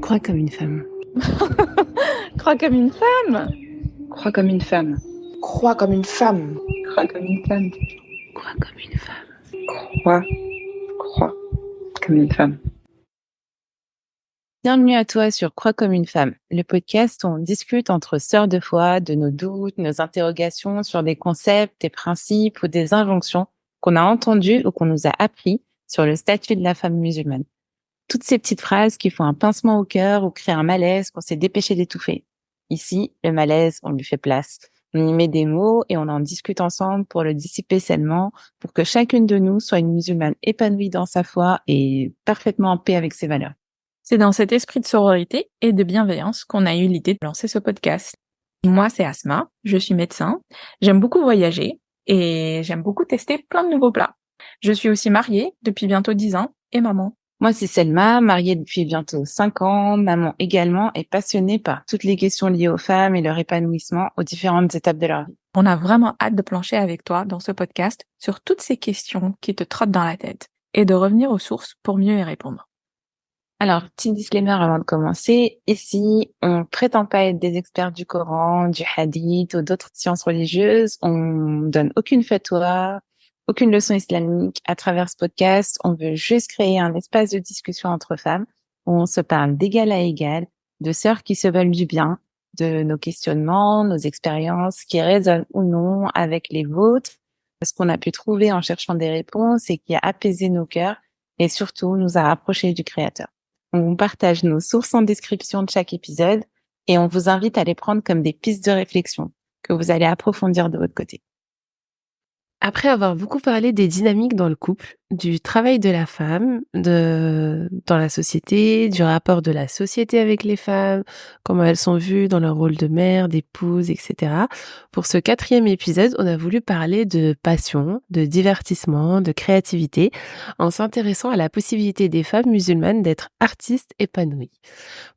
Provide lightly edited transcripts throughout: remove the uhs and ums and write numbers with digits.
Crois comme une femme. Crois comme une femme. Crois comme une femme. Crois comme une femme. Crois comme une femme. Crois comme une femme. Crois comme une femme. Bienvenue à toi sur Crois comme une femme, le podcast où on discute entre sœurs de foi de nos doutes, nos interrogations sur des concepts, des principes ou des injonctions qu'on a entendus ou qu'on nous a appris sur le statut de la femme musulmane. Toutes ces petites phrases qui font un pincement au cœur ou créent un malaise qu'on s'est dépêché d'étouffer. Ici, le malaise, on lui fait place. On y met des mots et on en discute ensemble pour le dissiper sainement, pour que chacune de nous soit une musulmane épanouie dans sa foi et parfaitement en paix avec ses valeurs. C'est dans cet esprit de sororité et de bienveillance qu'on a eu l'idée de lancer ce podcast. Moi, c'est Asma, je suis médecin, j'aime beaucoup voyager et j'aime beaucoup tester plein de nouveaux plats. Je suis aussi mariée depuis bientôt 10 ans et maman. Moi, c'est Selma, mariée depuis bientôt 5 ans, maman également et passionnée par toutes les questions liées aux femmes et leur épanouissement aux différentes étapes de leur vie. On a vraiment hâte de plancher avec toi dans ce podcast sur toutes ces questions qui te trottent dans la tête et de revenir aux sources pour mieux y répondre. Alors, petit disclaimer avant de commencer. Ici, on prétend pas être des experts du Coran, du Hadith ou d'autres sciences religieuses. On donne aucune fatwa, aucune leçon islamique. À travers ce podcast, on veut juste créer un espace de discussion entre femmes où on se parle d'égal à égal, de sœurs qui se veulent du bien, de nos questionnements, nos expériences qui résonnent ou non avec les vôtres, ce qu'on a pu trouver en cherchant des réponses et qui a apaisé nos cœurs et surtout nous a rapprochés du Créateur. On partage nos sources en description de chaque épisode et on vous invite à les prendre comme des pistes de réflexion que vous allez approfondir de votre côté. Après avoir beaucoup parlé des dynamiques dans le couple, du travail de la femme, dans la société, du rapport de la société avec les femmes, comment elles sont vues dans leur rôle de mère, d'épouse, etc. Pour ce 4e épisode, on a voulu parler de passion, de divertissement, de créativité, en s'intéressant à la possibilité des femmes musulmanes d'être artistes épanouies.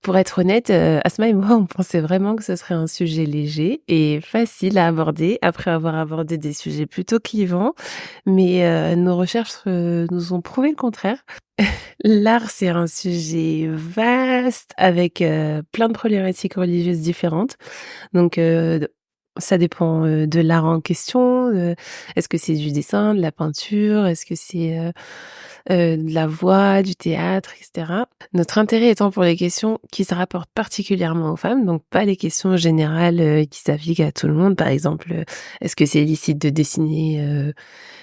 Pour être honnête, Asma et moi, on pensait vraiment que ce serait un sujet léger et facile à aborder après avoir abordé des sujets plutôt clivants, mais nos recherches nous ont prouvé le contraire. L'art, c'est un sujet vaste avec plein de problématiques religieuses différentes. Donc, ça dépend de l'art en question. Est-ce que c'est du dessin, de la peinture? Est-ce que c'est de la voix, du théâtre, etc. Notre intérêt étant pour les questions qui se rapportent particulièrement aux femmes, donc pas les questions générales qui s'appliquent à tout le monde. Par exemple, est-ce que c'est licite de dessiner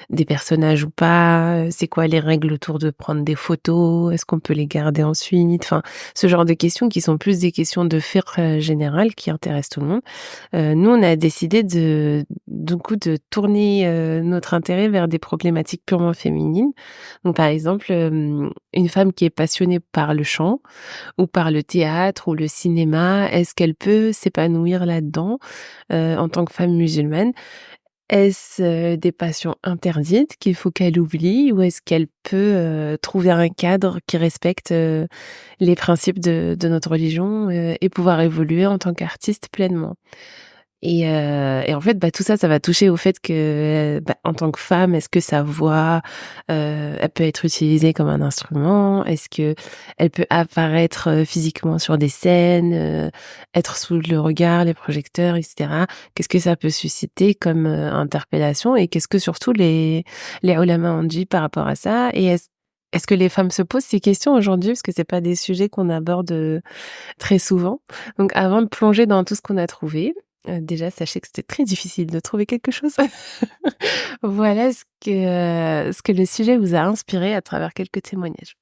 des personnages ou pas? C'est quoi les règles autour de prendre des photos? Est-ce qu'on peut les garder ensuite? Enfin, ce genre de questions qui sont plus des questions de fiqh général qui intéressent tout le monde. Nous, on a décidé du coup, de tourner notre intérêt vers des problématiques purement féminines. Donc, par exemple, une femme qui est passionnée par le chant ou par le théâtre ou le cinéma, est-ce qu'elle peut s'épanouir là-dedans en tant que femme musulmane? Est-ce des passions interdites qu'il faut qu'elle oublie ou est-ce qu'elle peut trouver un cadre qui respecte les principes de notre religion et pouvoir évoluer en tant qu'artiste pleinement? Et en fait, tout ça, ça va toucher au fait que, en tant que femme, est-ce que sa voix, elle peut être utilisée comme un instrument? Est-ce que elle peut apparaître physiquement sur des scènes, être sous le regard, les projecteurs, etc. Qu'est-ce que ça peut susciter comme interpellation? Et qu'est-ce que surtout les ulama ont dit par rapport à ça? Et est-ce que les femmes se posent ces questions aujourd'hui? Parce que c'est pas des sujets qu'on aborde très souvent. Donc avant de plonger dans tout ce qu'on a trouvé, déjà sachez que c'était très difficile de trouver quelque chose. Voilà ce que le sujet vous a inspiré à travers quelques témoignages.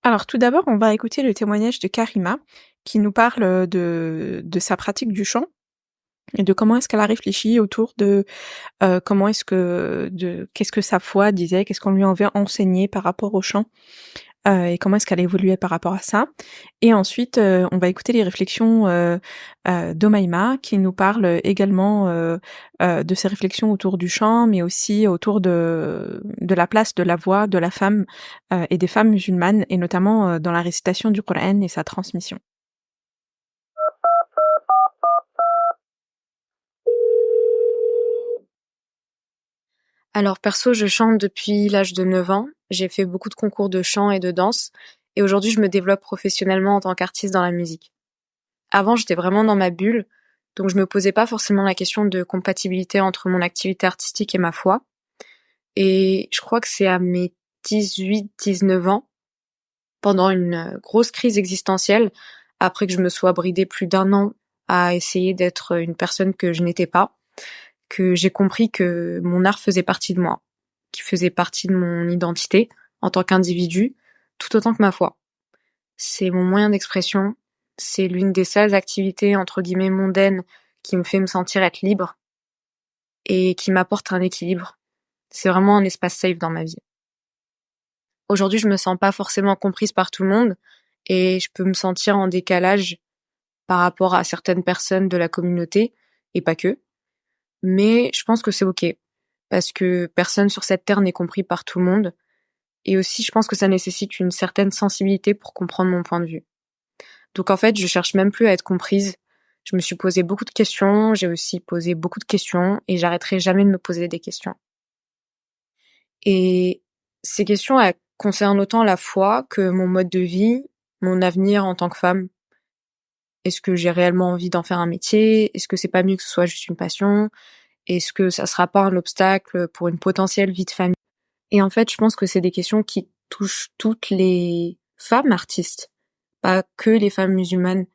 Alors tout d'abord, on va écouter le témoignage de Karima qui nous parle de sa pratique du chant et de comment est-ce qu'elle a réfléchi autour de qu'est-ce que sa foi disait, qu'est-ce qu'on lui avait enseigné par rapport au chant et comment est-ce qu'elle évoluait par rapport à ça. Et ensuite, on va écouter les réflexions d'Omaïma qui nous parle également de ses réflexions autour du chant, mais aussi autour de la place de la voix de la femme et des femmes musulmanes, et notamment dans la récitation du Coran et sa transmission. Alors perso, je chante depuis l'âge de 9 ans. J'ai fait beaucoup de concours de chant et de danse Et aujourd'hui, je me développe professionnellement en tant qu'artiste dans la musique. Avant, j'étais vraiment dans ma bulle, donc je me posais pas forcément la question de compatibilité entre mon activité artistique et ma foi. Et je crois que c'est à mes 18-19 ans, pendant une grosse crise existentielle, après que je me sois bridée plus d'1 an à essayer d'être une personne que je n'étais pas, que j'ai compris que mon art faisait partie de moi, qui faisait partie de mon identité en tant qu'individu, tout autant que ma foi. C'est mon moyen d'expression, c'est l'une des seules activités entre guillemets mondaines qui me fait me sentir être libre et qui m'apporte un équilibre. C'est vraiment un espace safe dans ma vie. Aujourd'hui, je me sens pas forcément comprise par tout le monde et je peux me sentir en décalage par rapport à certaines personnes de la communauté et pas que. Mais je pense que c'est ok parce que personne sur cette terre n'est compris par tout le monde et aussi je pense que ça nécessite une certaine sensibilité pour comprendre mon point de vue. Donc en fait, je cherche même plus à être comprise. Je me suis posé beaucoup de questions, j'ai aussi posé beaucoup de questions et j'arrêterai jamais de me poser des questions. Et ces questions, elles concernent autant la foi que mon mode de vie, mon avenir en tant que femme. Est-ce que j'ai réellement envie d'en faire un métier? Est-ce que c'est pas mieux que ce soit juste une passion? Est-ce que ça sera pas un obstacle pour une potentielle vie de famille? Et en fait, je pense que c'est des questions qui touchent toutes les femmes artistes, pas que les femmes musulmanes.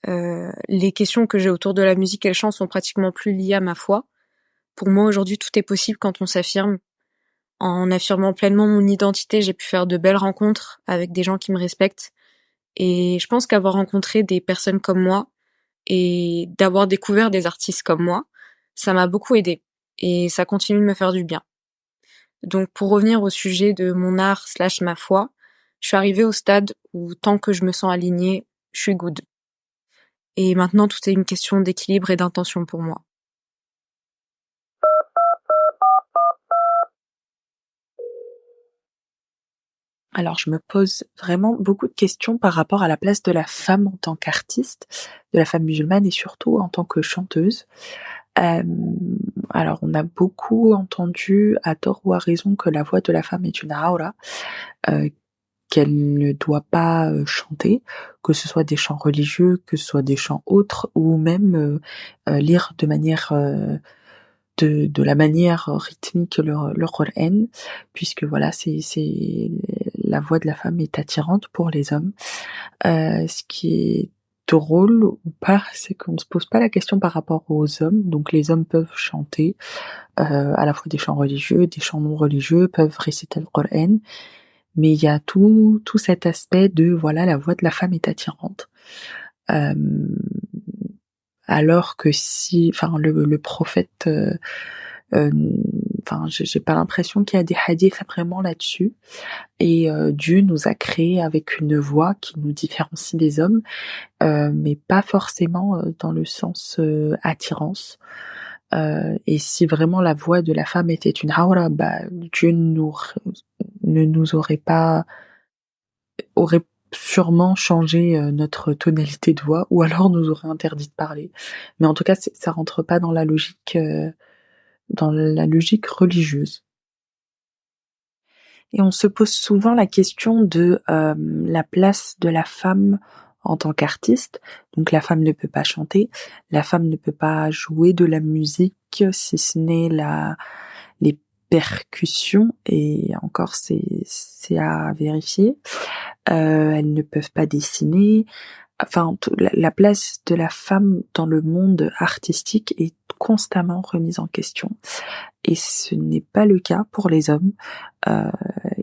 Les questions que j'ai autour de la musique et le chant sont pratiquement plus liées à ma foi. Pour moi, aujourd'hui, tout est possible quand on s'affirme. En affirmant pleinement mon identité, j'ai pu faire de belles rencontres avec des gens qui me respectent. Et je pense qu'avoir rencontré des personnes comme moi et d'avoir découvert des artistes comme moi, ça m'a beaucoup aidée. Et ça continue de me faire du bien. Donc pour revenir au sujet de mon art / ma foi, je suis arrivée au stade où tant que je me sens alignée, je suis good. Et maintenant, tout est une question d'équilibre et d'intention pour moi. Alors, je me pose vraiment beaucoup de questions par rapport à la place de la femme en tant qu'artiste, de la femme musulmane et surtout en tant que chanteuse. Alors, on a beaucoup entendu, à tort ou à raison, que la voix de la femme est une aura, qu'elle ne doit pas chanter, que ce soit des chants religieux, que ce soit des chants autres, ou même lire de manière de la manière rythmique le Coran, puisque voilà, c'est la voix de la femme est attirante pour les hommes. Ce qui est drôle ou pas, c'est qu'on se pose pas la question par rapport aux hommes. Donc les hommes peuvent chanter à la fois des chants religieux, des chants non religieux, peuvent réciter le Coran, mais il y a tout cet aspect de voilà, la voix de la femme est attirante. Alors que si, enfin le prophète, enfin j'ai pas l'impression qu'il y a des hadiths vraiment là-dessus. Et Dieu nous a créés avec une voix qui nous différencie des hommes, mais pas forcément dans le sens attirance. Et si vraiment la voix de la femme était une aura, bah Dieu ne nous aurait sûrement changé notre tonalité de voix, ou alors nous aurait interdit de parler. Mais en tout cas, ça rentre pas dans la logique religieuse. Et on se pose souvent la question de la place de la femme en tant qu'artiste. Donc la femme ne peut pas chanter, la femme ne peut pas jouer de la musique si ce n'est les percussions, et encore c'est à vérifier. Elles ne peuvent pas dessiner. Enfin, la place de la femme dans le monde artistique est constamment remise en question. Et ce n'est pas le cas pour les hommes.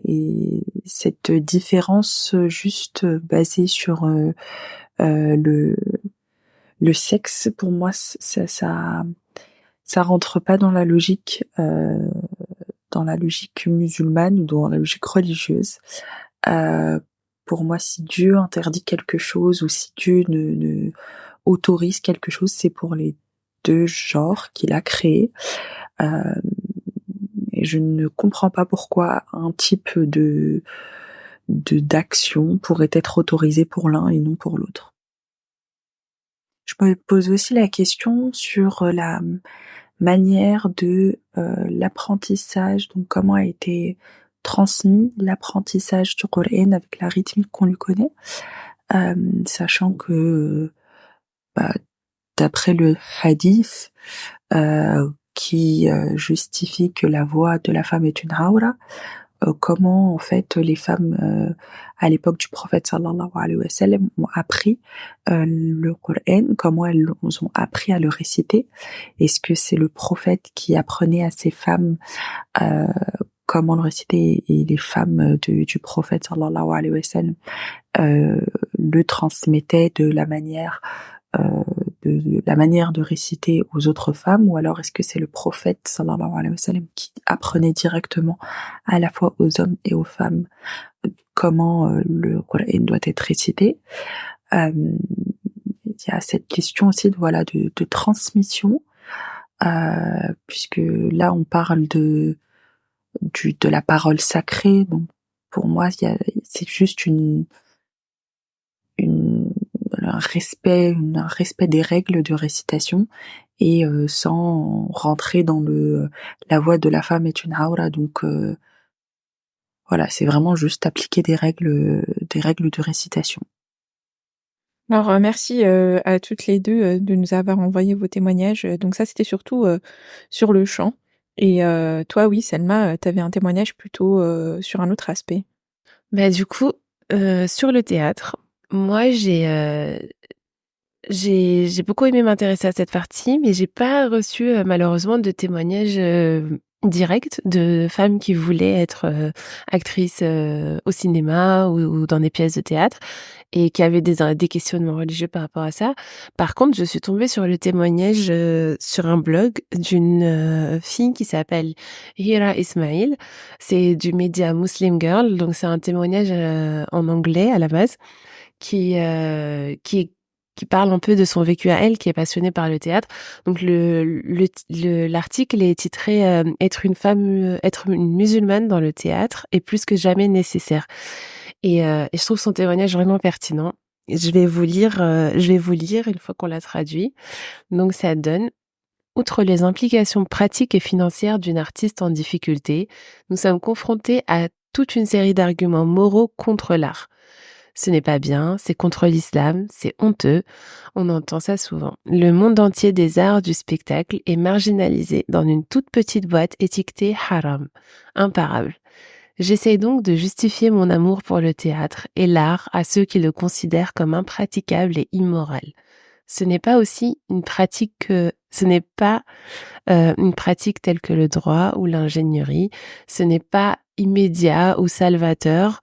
Et cette différence juste basée sur le sexe, pour moi, ça rentre pas dans la logique musulmane ou dans la logique religieuse. Pour moi, si Dieu interdit quelque chose ou si Dieu ne autorise quelque chose, c'est pour les deux genres qu'il a créés. Et je ne comprends pas pourquoi un type d'action pourrait être autorisé pour l'un et non pour l'autre. Je me pose aussi la question sur la manière de l'apprentissage, donc comment a été transmis l'apprentissage du Coran avec la rythmique qu'on lui connaît, sachant que d'après le hadith qui justifie que la voix de la femme est une awra, comment en fait les femmes à l'époque du prophète sallallahu alayhi wa sallam ont appris le Coran, comment elles ont appris à le réciter. Est-ce que c'est le prophète qui apprenait à ces femmes comment le réciter, et les femmes du prophète sallallahu alayhi wa sallam le transmettaient de la manière de réciter aux autres femmes, ou alors est-ce que c'est le prophète sallallahu alayhi wa sallam qui apprenait directement à la fois aux hommes et aux femmes comment le Coran doit être récité. Il y a cette question aussi de transmission, puisque là on parle de la parole sacrée, donc pour moi c'est juste un respect des règles de récitation, et sans rentrer dans la voix de la femme est une aura, donc voilà, c'est vraiment juste appliquer des règles de récitation. Alors, merci à toutes les deux de nous avoir envoyé vos témoignages. Donc ça, c'était surtout sur le chant. Et toi, oui, Selma, tu avais un témoignage plutôt sur un autre aspect. Bah, du coup, sur le théâtre, moi, j'ai beaucoup aimé m'intéresser à cette partie, mais j'ai pas reçu malheureusement de témoignages directs de femmes qui voulaient être actrices au cinéma ou dans des pièces de théâtre, et qui avaient des questionnements religieux par rapport à ça. Par contre, je suis tombée sur le témoignage sur un blog d'une fille qui s'appelle Hira Ismail. C'est du média Muslim Girl, donc c'est un témoignage en anglais à la base, qui parle un peu de son vécu à elle, qui est passionnée par le théâtre. Donc l'article est titré être une musulmane dans le théâtre est plus que jamais nécessaire. Et je trouve son témoignage vraiment pertinent. Je vais vous lire une fois qu'on l'a traduit. Donc ça donne: outre les implications pratiques et financières d'une artiste en difficulté, nous sommes confrontés à toute une série d'arguments moraux contre l'art. Ce n'est pas bien, c'est contre l'islam, c'est honteux, on entend ça souvent. Le monde entier des arts du spectacle est marginalisé dans une toute petite boîte étiquetée haram, imparable. J'essaye donc de justifier mon amour pour le théâtre et l'art à ceux qui le considèrent comme impraticable et immoral. Ce n'est pas une pratique telle que le droit ou l'ingénierie, ce n'est pas immédiat ou salvateur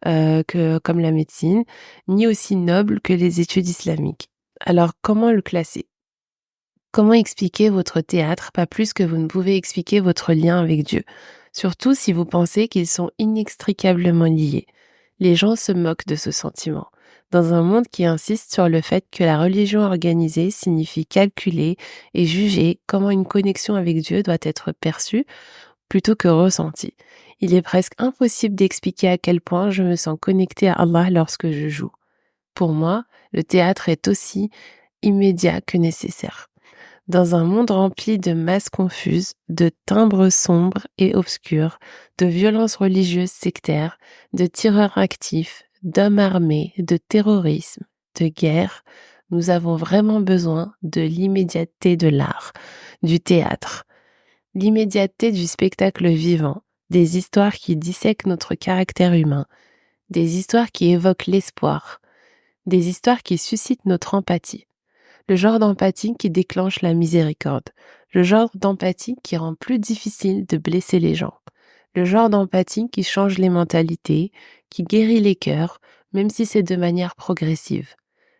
comme la médecine, ni aussi noble que les études islamiques. Alors comment le classer? Comment expliquer votre théâtre, pas plus que vous ne pouvez expliquer votre lien avec Dieu, surtout si vous pensez qu'ils sont inextricablement liés. Les gens se moquent de ce sentiment. Dans un monde qui insiste sur le fait que la religion organisée signifie calculer et juger comment une connexion avec Dieu doit être perçue plutôt que ressentie. Il est presque impossible d'expliquer à quel point je me sens connectée à Allah lorsque je joue. Pour moi, le théâtre est aussi immédiat que nécessaire. Dans un monde rempli de masses confuses, de timbres sombres et obscurs, de violences religieuses sectaires, de tireurs actifs, d'hommes armés, de terrorisme, de guerre, nous avons vraiment besoin de l'immédiateté de l'art, du théâtre. L'immédiateté du spectacle vivant, des histoires qui dissèquent notre caractère humain, des histoires qui évoquent l'espoir, des histoires qui suscitent notre empathie. Le genre d'empathie qui déclenche la miséricorde, le genre d'empathie qui rend plus difficile de blesser les gens, le genre d'empathie qui change les mentalités, qui guérit les cœurs, même si c'est de manière progressive.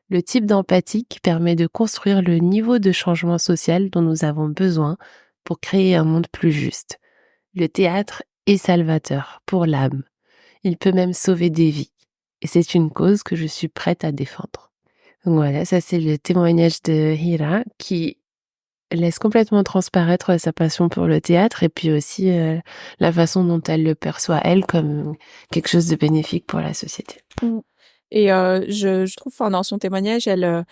Le type d'empathie qui permet de construire le niveau de changement social dont nous avons besoin pour créer un monde plus juste. Le théâtre est salvateur pour l'âme. Il peut même sauver des vies. Et c'est une cause que je suis prête à défendre. Donc voilà, ça c'est le témoignage de Hira qui laisse complètement transparaître sa passion pour le théâtre, et puis aussi la façon dont elle le perçoit elle comme quelque chose de bénéfique pour la société. Et je trouve, enfin, dans son témoignage, elle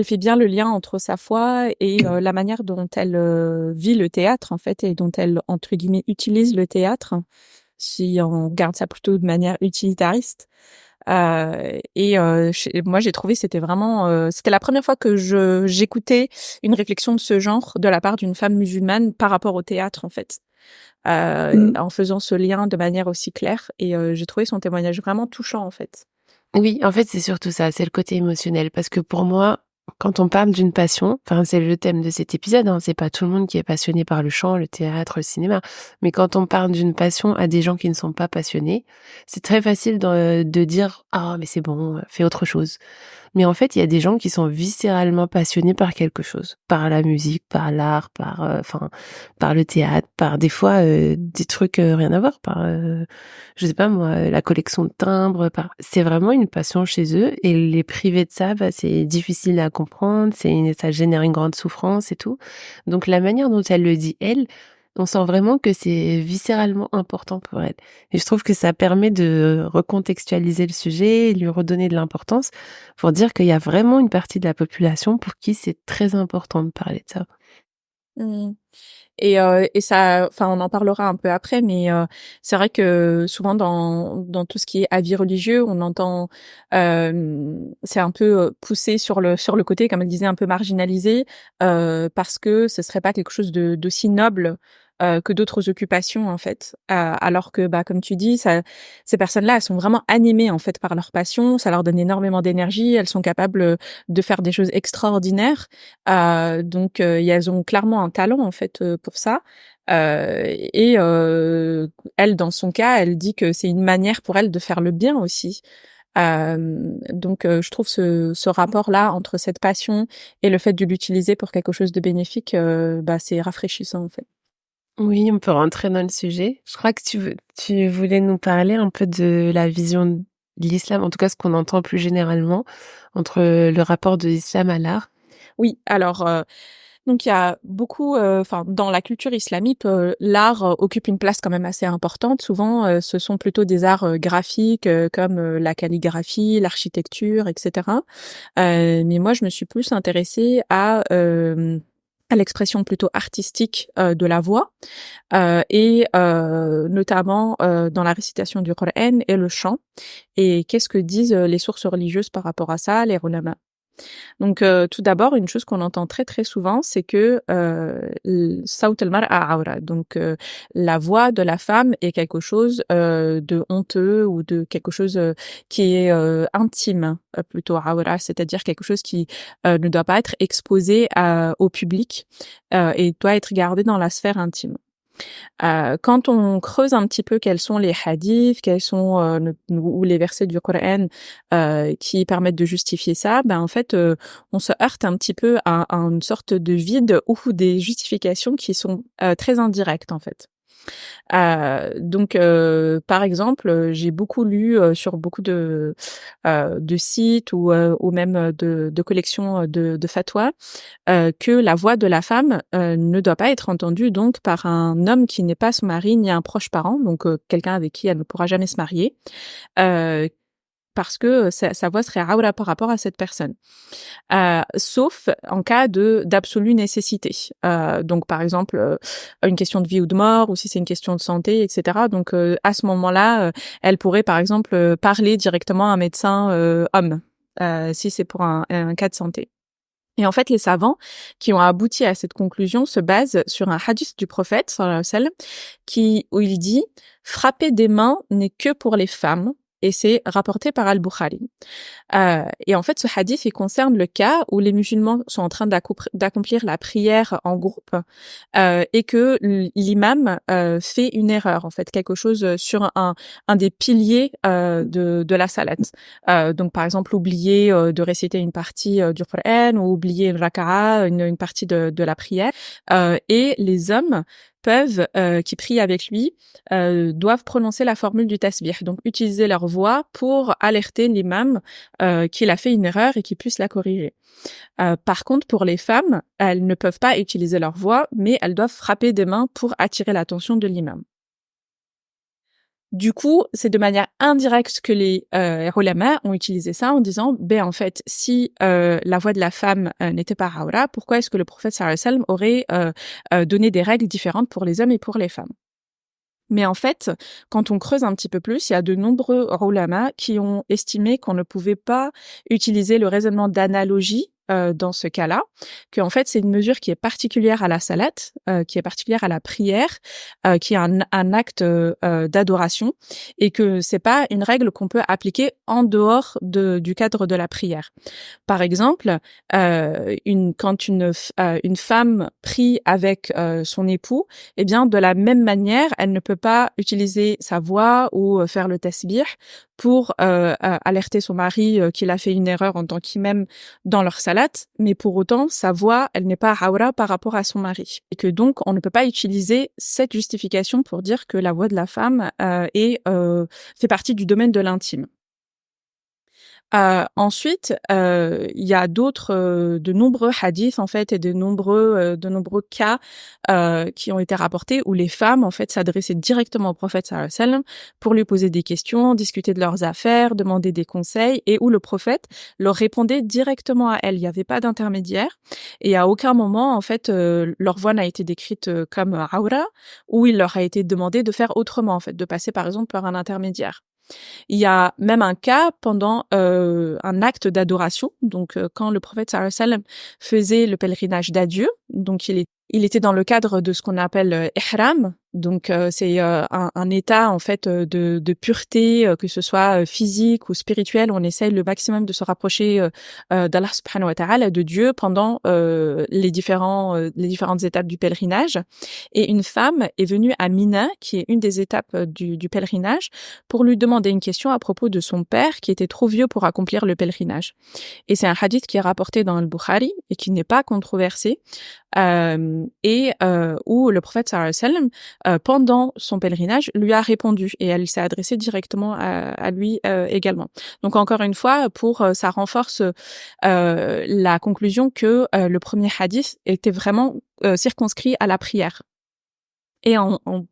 fait bien le lien entre sa foi et la manière dont elle vit le théâtre, en fait, et dont elle, entre guillemets, utilise le théâtre. si on regarde ça plutôt de manière utilitariste. Moi j'ai trouvé c'était vraiment c'était la première fois que j'écoutais une réflexion de ce genre de la part d'une femme musulmane par rapport au théâtre en fait. En faisant ce lien de manière aussi claire et j'ai trouvé son témoignage vraiment touchant en fait. Oui, en fait, c'est surtout ça, c'est le côté émotionnel. Parce que pour moi, quand on parle d'une passion, enfin, c'est le thème de cet épisode, hein, c'est pas tout le monde qui est passionné par le chant, le théâtre, le cinéma. Mais quand on parle d'une passion à des gens qui ne sont pas passionnés, c'est très facile de dire, ah, mais c'est bon, fais autre chose. Mais en fait, il y a des gens qui sont viscéralement passionnés par quelque chose, par la musique, par l'art, par le théâtre, par des fois des trucs rien à voir, je sais pas moi, la collection de timbres. C'est vraiment une passion chez eux et les priver de ça, c'est difficile à comprendre, ça génère une grande souffrance et tout. Donc la manière dont elle le dit, elle, on sent vraiment que c'est viscéralement important pour elle. Et je trouve que ça permet de recontextualiser le sujet et lui redonner de l'importance pour dire qu'il y a vraiment une partie de la population pour qui c'est très important de parler de ça. Mmh. Et ça, enfin, on en parlera un peu après, mais c'est vrai que souvent dans tout ce qui est avis religieux, on entend, c'est un peu poussé sur le côté, comme elle disait, un peu marginalisé, parce que ce serait pas quelque chose d'aussi noble que d'autres occupations en fait. Alors que, bah, comme tu dis, ces personnes-là, elles sont vraiment animées en fait par leur passion, ça leur donne énormément d'énergie, elles sont capables de faire des choses extraordinaires. Donc elles ont clairement un talent en fait pour ça. Elle, dans son cas, elle dit que c'est une manière pour elle de faire le bien aussi. Donc je trouve ce rapport-là entre cette passion et le fait de l'utiliser pour quelque chose de bénéfique, c'est rafraîchissant en fait. Oui, on peut rentrer dans le sujet. Je crois que tu voulais nous parler un peu de la vision de l'islam, en tout cas ce qu'on entend plus généralement, entre le rapport de l'islam à l'art. Oui, alors donc il y a beaucoup, enfin dans la culture islamique, l'art occupe une place quand même assez importante. Souvent, ce sont plutôt des arts graphiques comme la calligraphie, l'architecture, etc. Mais moi, je me suis plus intéressée à l'expression plutôt artistique de la voix notamment dans la récitation du Coran et le chant. Et qu'est-ce que disent les sources religieuses par rapport à ça, les ulama? Donc, tout d'abord, une chose qu'on entend très, très souvent, c'est que, Sawt al-mar'a awra. Donc, la voix de la femme est quelque chose, de honteux ou de quelque chose, qui est, intime, plutôt awra, c'est-à-dire quelque chose qui, ne doit pas être exposé au public, et doit être gardé dans la sphère intime. Quand on creuse un petit peu quels sont les hadiths, quels sont ou les versets du Coran qui permettent de justifier ça, en fait, on se heurte un petit peu à une sorte de vide ou des justifications qui sont très indirectes en fait. Donc, par exemple, j'ai beaucoup lu sur beaucoup de sites ou même de collections de fatwas que la voix de la femme ne doit pas être entendue donc par un homme qui n'est pas son mari ni un proche parent, donc quelqu'un avec qui elle ne pourra jamais se marier, euh, parce que sa voix serait awra par rapport à cette personne. Sauf en cas d'absolue nécessité. Donc par exemple, une question de vie ou de mort, ou si c'est une question de santé, etc. Donc à ce moment-là, elle pourrait par exemple parler directement à un médecin homme, si c'est pour un cas de santé. Et en fait, les savants qui ont abouti à cette conclusion se basent sur un hadith du prophète, sallallahu alayhi wa sallam, où il dit « Frapper des mains n'est que pour les femmes », et c'est rapporté par Al-Bukhari. Et en fait, ce hadith, il concerne le cas où les musulmans sont en train d'accomplir la prière en groupe et que l'imam fait une erreur, en fait, quelque chose sur un des piliers de la salat. Donc, par exemple, oublier de réciter une partie du Coran ou oublier une raka'a, une partie de la prière. Et les hommes qui prient avec lui, doivent prononcer la formule du tasbih, donc utiliser leur voix pour alerter l'imam qu'il a fait une erreur et qu'il puisse la corriger. Par contre, pour les femmes, elles ne peuvent pas utiliser leur voix, mais elles doivent frapper des mains pour attirer l'attention de l'imam. Du coup, c'est de manière indirecte que les ulama ont utilisé ça en disant, en fait, si la voix de la femme n'était pas awra, pourquoi est-ce que le prophète sallallahu alayhi wa sallam aurait donné des règles différentes pour les hommes et pour les femmes? Mais en fait, quand on creuse un petit peu plus, il y a de nombreux ulama qui ont estimé qu'on ne pouvait pas utiliser le raisonnement d'analogie dans ce cas-là, que en fait c'est une mesure qui est particulière à la salat, qui est particulière à la prière, qui est un acte d'adoration, et que c'est pas une règle qu'on peut appliquer en dehors du cadre de la prière. Par exemple, quand une femme prie avec son époux, eh bien de la même manière, elle ne peut pas utiliser sa voix ou faire le tasbih pour alerter son mari qu'il a fait une erreur en tant qu'imam dans leur salat, mais pour autant, sa voix, elle n'est pas awra par rapport à son mari. Et que donc, on ne peut pas utiliser cette justification pour dire que la voix de la femme fait partie du domaine de l'intime. Ensuite, il y a de nombreux hadiths en fait et de nombreux cas qui ont été rapportés où les femmes en fait s'adressaient directement au prophète sallallahu alayhi wa sallam pour lui poser des questions, discuter de leurs affaires, demander des conseils, et où le prophète leur répondait directement à elles. Il n'y avait pas d'intermédiaire, et à aucun moment en fait leur voix n'a été décrite comme awra, ou il leur a été demandé de faire autrement en fait, de passer par exemple par un intermédiaire. Il y a même un cas pendant un acte d'adoration, donc quand le prophète sallallahu alayhi wa sallam faisait le pèlerinage d'adieu, donc il était dans le cadre de ce qu'on appelle ihram, donc c'est un état en fait de pureté, que ce soit physique ou spirituel. On essaye le maximum de se rapprocher d'Allah subhanahu wa ta'ala, de Dieu, pendant les différentes étapes du pèlerinage. Et une femme est venue à Mina, qui est une des étapes du pèlerinage, pour lui demander une question à propos de son père qui était trop vieux pour accomplir le pèlerinage. Et c'est un hadith qui est rapporté dans le Bukhari et qui n'est pas controversé, où le prophète sallallahu alayhi wa sallam, pendant son pèlerinage, lui a répondu, et elle s'est adressée directement à lui également. Donc encore une fois, ça renforce la conclusion que le premier hadith était vraiment circonscrit à la prière. Et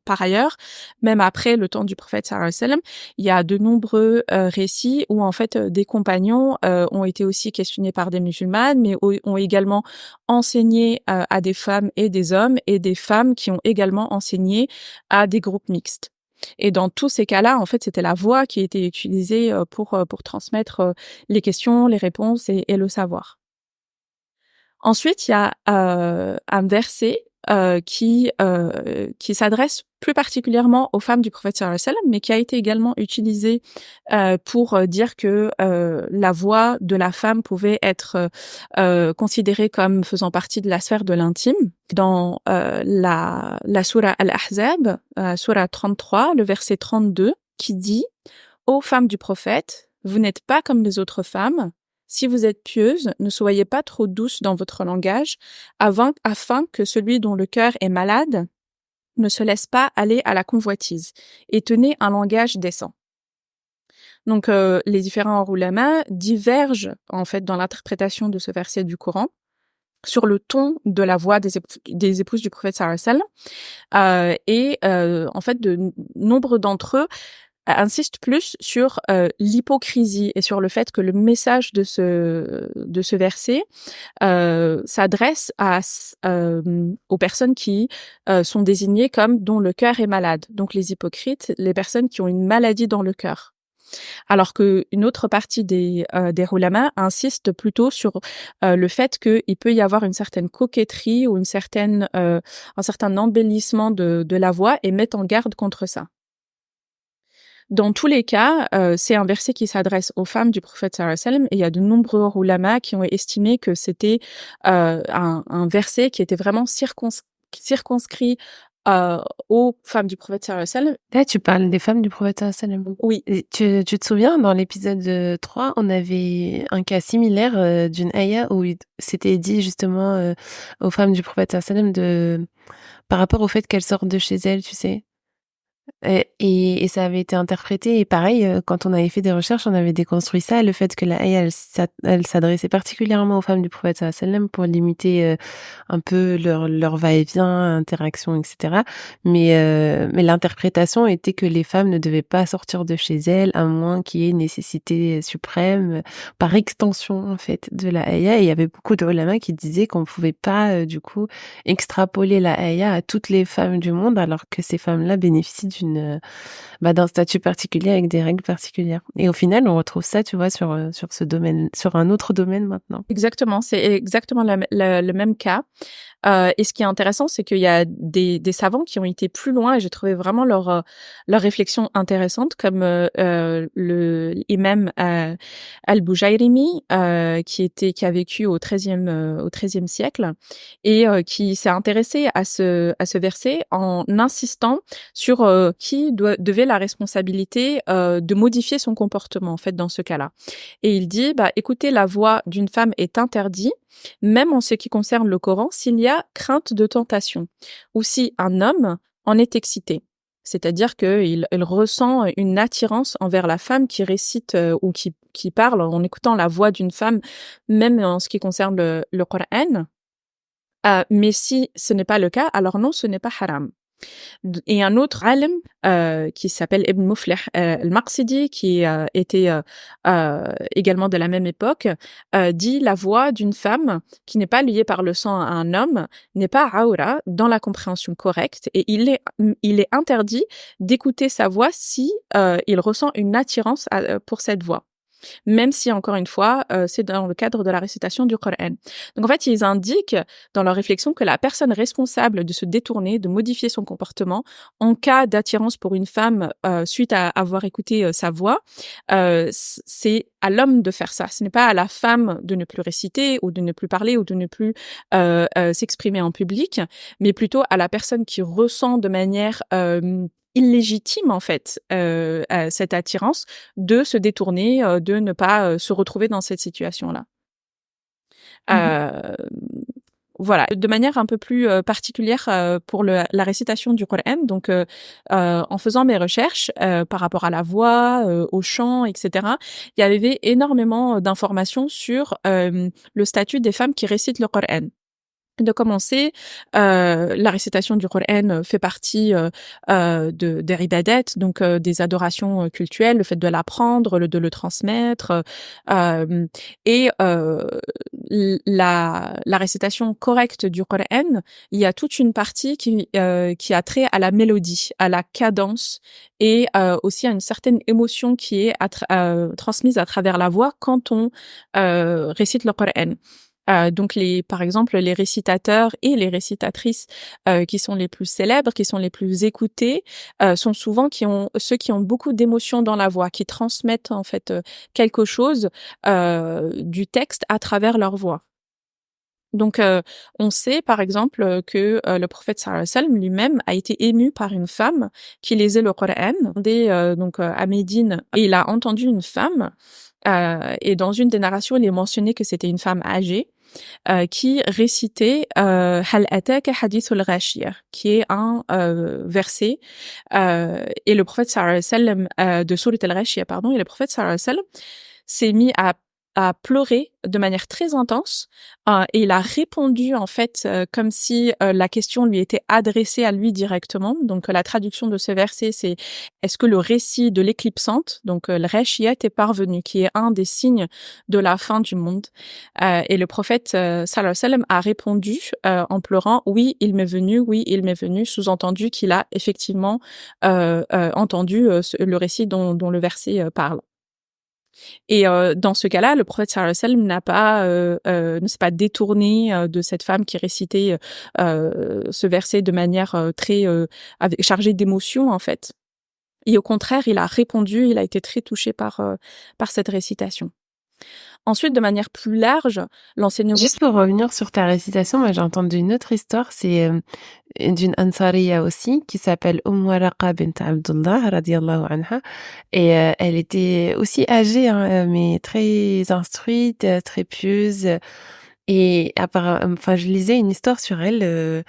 par ailleurs, même après le temps du prophète sallallahu alayhi wa sallam, il y a de nombreux récits où en fait des compagnons ont été aussi questionnés par des musulmanes, mais ont également enseigné à des femmes et des hommes, et des femmes qui ont également enseigné à des groupes mixtes. Et dans tous ces cas-là, en fait, c'était la voix qui était utilisée pour transmettre les questions, les réponses et le savoir. Ensuite, il y a un verset qui s'adresse plus particulièrement aux femmes du prophète sallallahu alayhi wa sallam, mais qui a été également utilisé pour dire que la voix de la femme pouvait être considérée comme faisant partie de la sphère de l'intime. Dans la sourate Al-Ahzab, sourate 33, le verset 32, qui dit « Ô femmes du prophète, vous n'êtes pas comme les autres femmes. Si vous êtes pieuses, ne soyez pas trop douces dans votre langage, afin que celui dont le cœur est malade ne se laisse pas aller à la convoitise, et tenez un langage décent. » Donc les différents ulama divergent en fait dans l'interprétation de ce verset du Coran sur le ton de la voix des épouses du prophète sallallahu alayhi wa sallam, en fait de nombre d'entre eux insiste plus sur l'hypocrisie et sur le fait que le message de ce verset s'adresse aux personnes qui sont désignées comme dont le cœur est malade. Donc les hypocrites, les personnes qui ont une maladie dans le cœur. Alors que une autre partie des ulama insiste plutôt sur le fait qu'il peut y avoir une certaine coquetterie ou un certain embellissement de la voix, et met en garde contre ça. Dans tous les cas, c'est un verset qui s'adresse aux femmes du prophète sallallahu alayhi wa sallam, et il y a de nombreux ulama qui ont estimé que c'était un verset qui était vraiment circonscrit aux femmes du prophète sallallahu alayhi wa sallam. Là, tu parles des femmes du prophète sallallahu alayhi wa sallam. Oui. Et tu te souviens, dans l'épisode 3, on avait un cas similaire d'une ayah où c'était dit justement aux femmes du prophète sallallahu alayhi wa sallam par rapport au fait qu'elles sortent de chez elles, tu sais. Et ça avait été interprété, et pareil, quand on avait fait des recherches, on avait déconstruit ça, le fait que la ayah, elle s'adressait particulièrement aux femmes du prophète sallallahu alayhi wa sallam pour limiter un peu leur va-et-vient, interaction, etc. Mais l'interprétation était que les femmes ne devaient pas sortir de chez elles, à moins qu'il y ait une nécessité suprême, par extension, en fait, de la ayah. Et il y avait beaucoup de ulama qui disaient qu'on pouvait pas, du coup, extrapoler la ayah à toutes les femmes du monde, alors que ces femmes-là bénéficient d'un statut particulier avec des règles particulières. Et au final, on retrouve ça, tu vois, sur ce domaine, sur un autre domaine maintenant. Exactement, c'est exactement le même cas. Et ce qui est intéressant, c'est qu'il y a des savants qui ont été plus loin et j'ai trouvé vraiment leur réflexion intéressante, comme le imam Al-Bujayrimi, qui a vécu au XIIIe siècle et qui s'est intéressé à ce verset en insistant sur qui devait la responsabilité de modifier son comportement en fait dans ce cas-là. Et il dit écouter la voix d'une femme est interdit, même en ce qui concerne le Coran, s'il y a crainte de tentation, ou si un homme en est excité. C'est-à-dire qu'il ressent une attirance envers la femme qui récite ou qui parle en écoutant la voix d'une femme, même en ce qui concerne le Coran. Mais si ce n'est pas le cas, alors non, ce n'est pas haram. Et un autre alim qui s'appelle Ibn Muflih al-Maqsidi, qui était également de la même époque, dit la voix d'une femme qui n'est pas liée par le sang à un homme n'est pas aura dans la compréhension correcte, et il est interdit d'écouter sa voix si il ressent une attirance pour cette voix. Même si, encore une fois, c'est dans le cadre de la récitation du Coran. Donc, en fait, ils indiquent dans leur réflexion que la personne responsable de se détourner, de modifier son comportement, en cas d'attirance pour une femme suite à avoir écouté sa voix, c'est à l'homme de faire ça. Ce n'est pas à la femme de ne plus réciter ou de ne plus parler ou de ne plus s'exprimer en public, mais plutôt à la personne qui ressent de manière illégitime en fait cette attirance de se détourner, de ne pas se retrouver dans cette situation-là. Voilà, de manière un peu plus particulière pour la récitation du Coran. Donc, en faisant mes recherches par rapport à la voix, au chant, etc., il y avait énormément d'informations sur le statut des femmes qui récitent le Coran. De commencer, la récitation du Coran fait partie des ibadat, donc des adorations cultuelles, le fait de l'apprendre, de le transmettre, et la récitation correcte du Coran, il y a toute une partie qui a trait à la mélodie, à la cadence et aussi à une certaine émotion qui est transmise à travers la voix quand on récite le Coran. Donc par exemple, les récitateurs et les récitatrices qui sont les plus célèbres, qui sont les plus écoutés, sont souvent ceux qui ont beaucoup d'émotions dans la voix, qui transmettent en fait quelque chose du texte à travers leur voix. Donc, on sait par exemple que le prophète sallallahu alayhi wa sallam lui-même a été ému par une femme qui lisait le Coran, donc à Médine, et il a entendu une femme. Et dans une des narrations, il est mentionné que c'était une femme âgée qui récitait Hal ataka hadithul ghashiyah, qui est un verset et le prophète sallallahu alayhi wa sallam de Surat al-Ghashiyah, et le prophète sallallahu alayhi wa sallam s'est mis à pleurer de manière très intense et il a répondu en fait comme si la question lui était adressée à lui directement. Donc la traduction de ce verset, c'est est-ce que le récit de l'éclipsante, donc le Ghashiyah, est parvenu, qui est un des signes de la fin du monde, et le prophète sallallahu alayhi wa sallam a répondu en pleurant oui il m'est venu, sous-entendu qu'il a effectivement entendu le récit dont le verset parle. Et dans ce cas-là, le prophète sallallahu alayhi wa sallam ne s'est pas détourné de cette femme qui récitait ce verset de manière très chargée d'émotion en fait. Et au contraire, il a répondu, il a été très touché par cette récitation. Ensuite, de manière plus large, l'enseignement... Juste pour revenir sur ta récitation, moi j'ai entendu une autre histoire, c'est d'une Ansariya aussi, qui s'appelle Waraqa bint Abdullah, radiyallahu anha, et elle était aussi âgée, hein, mais très instruite, très pieuse, et enfin je lisais une histoire sur elle,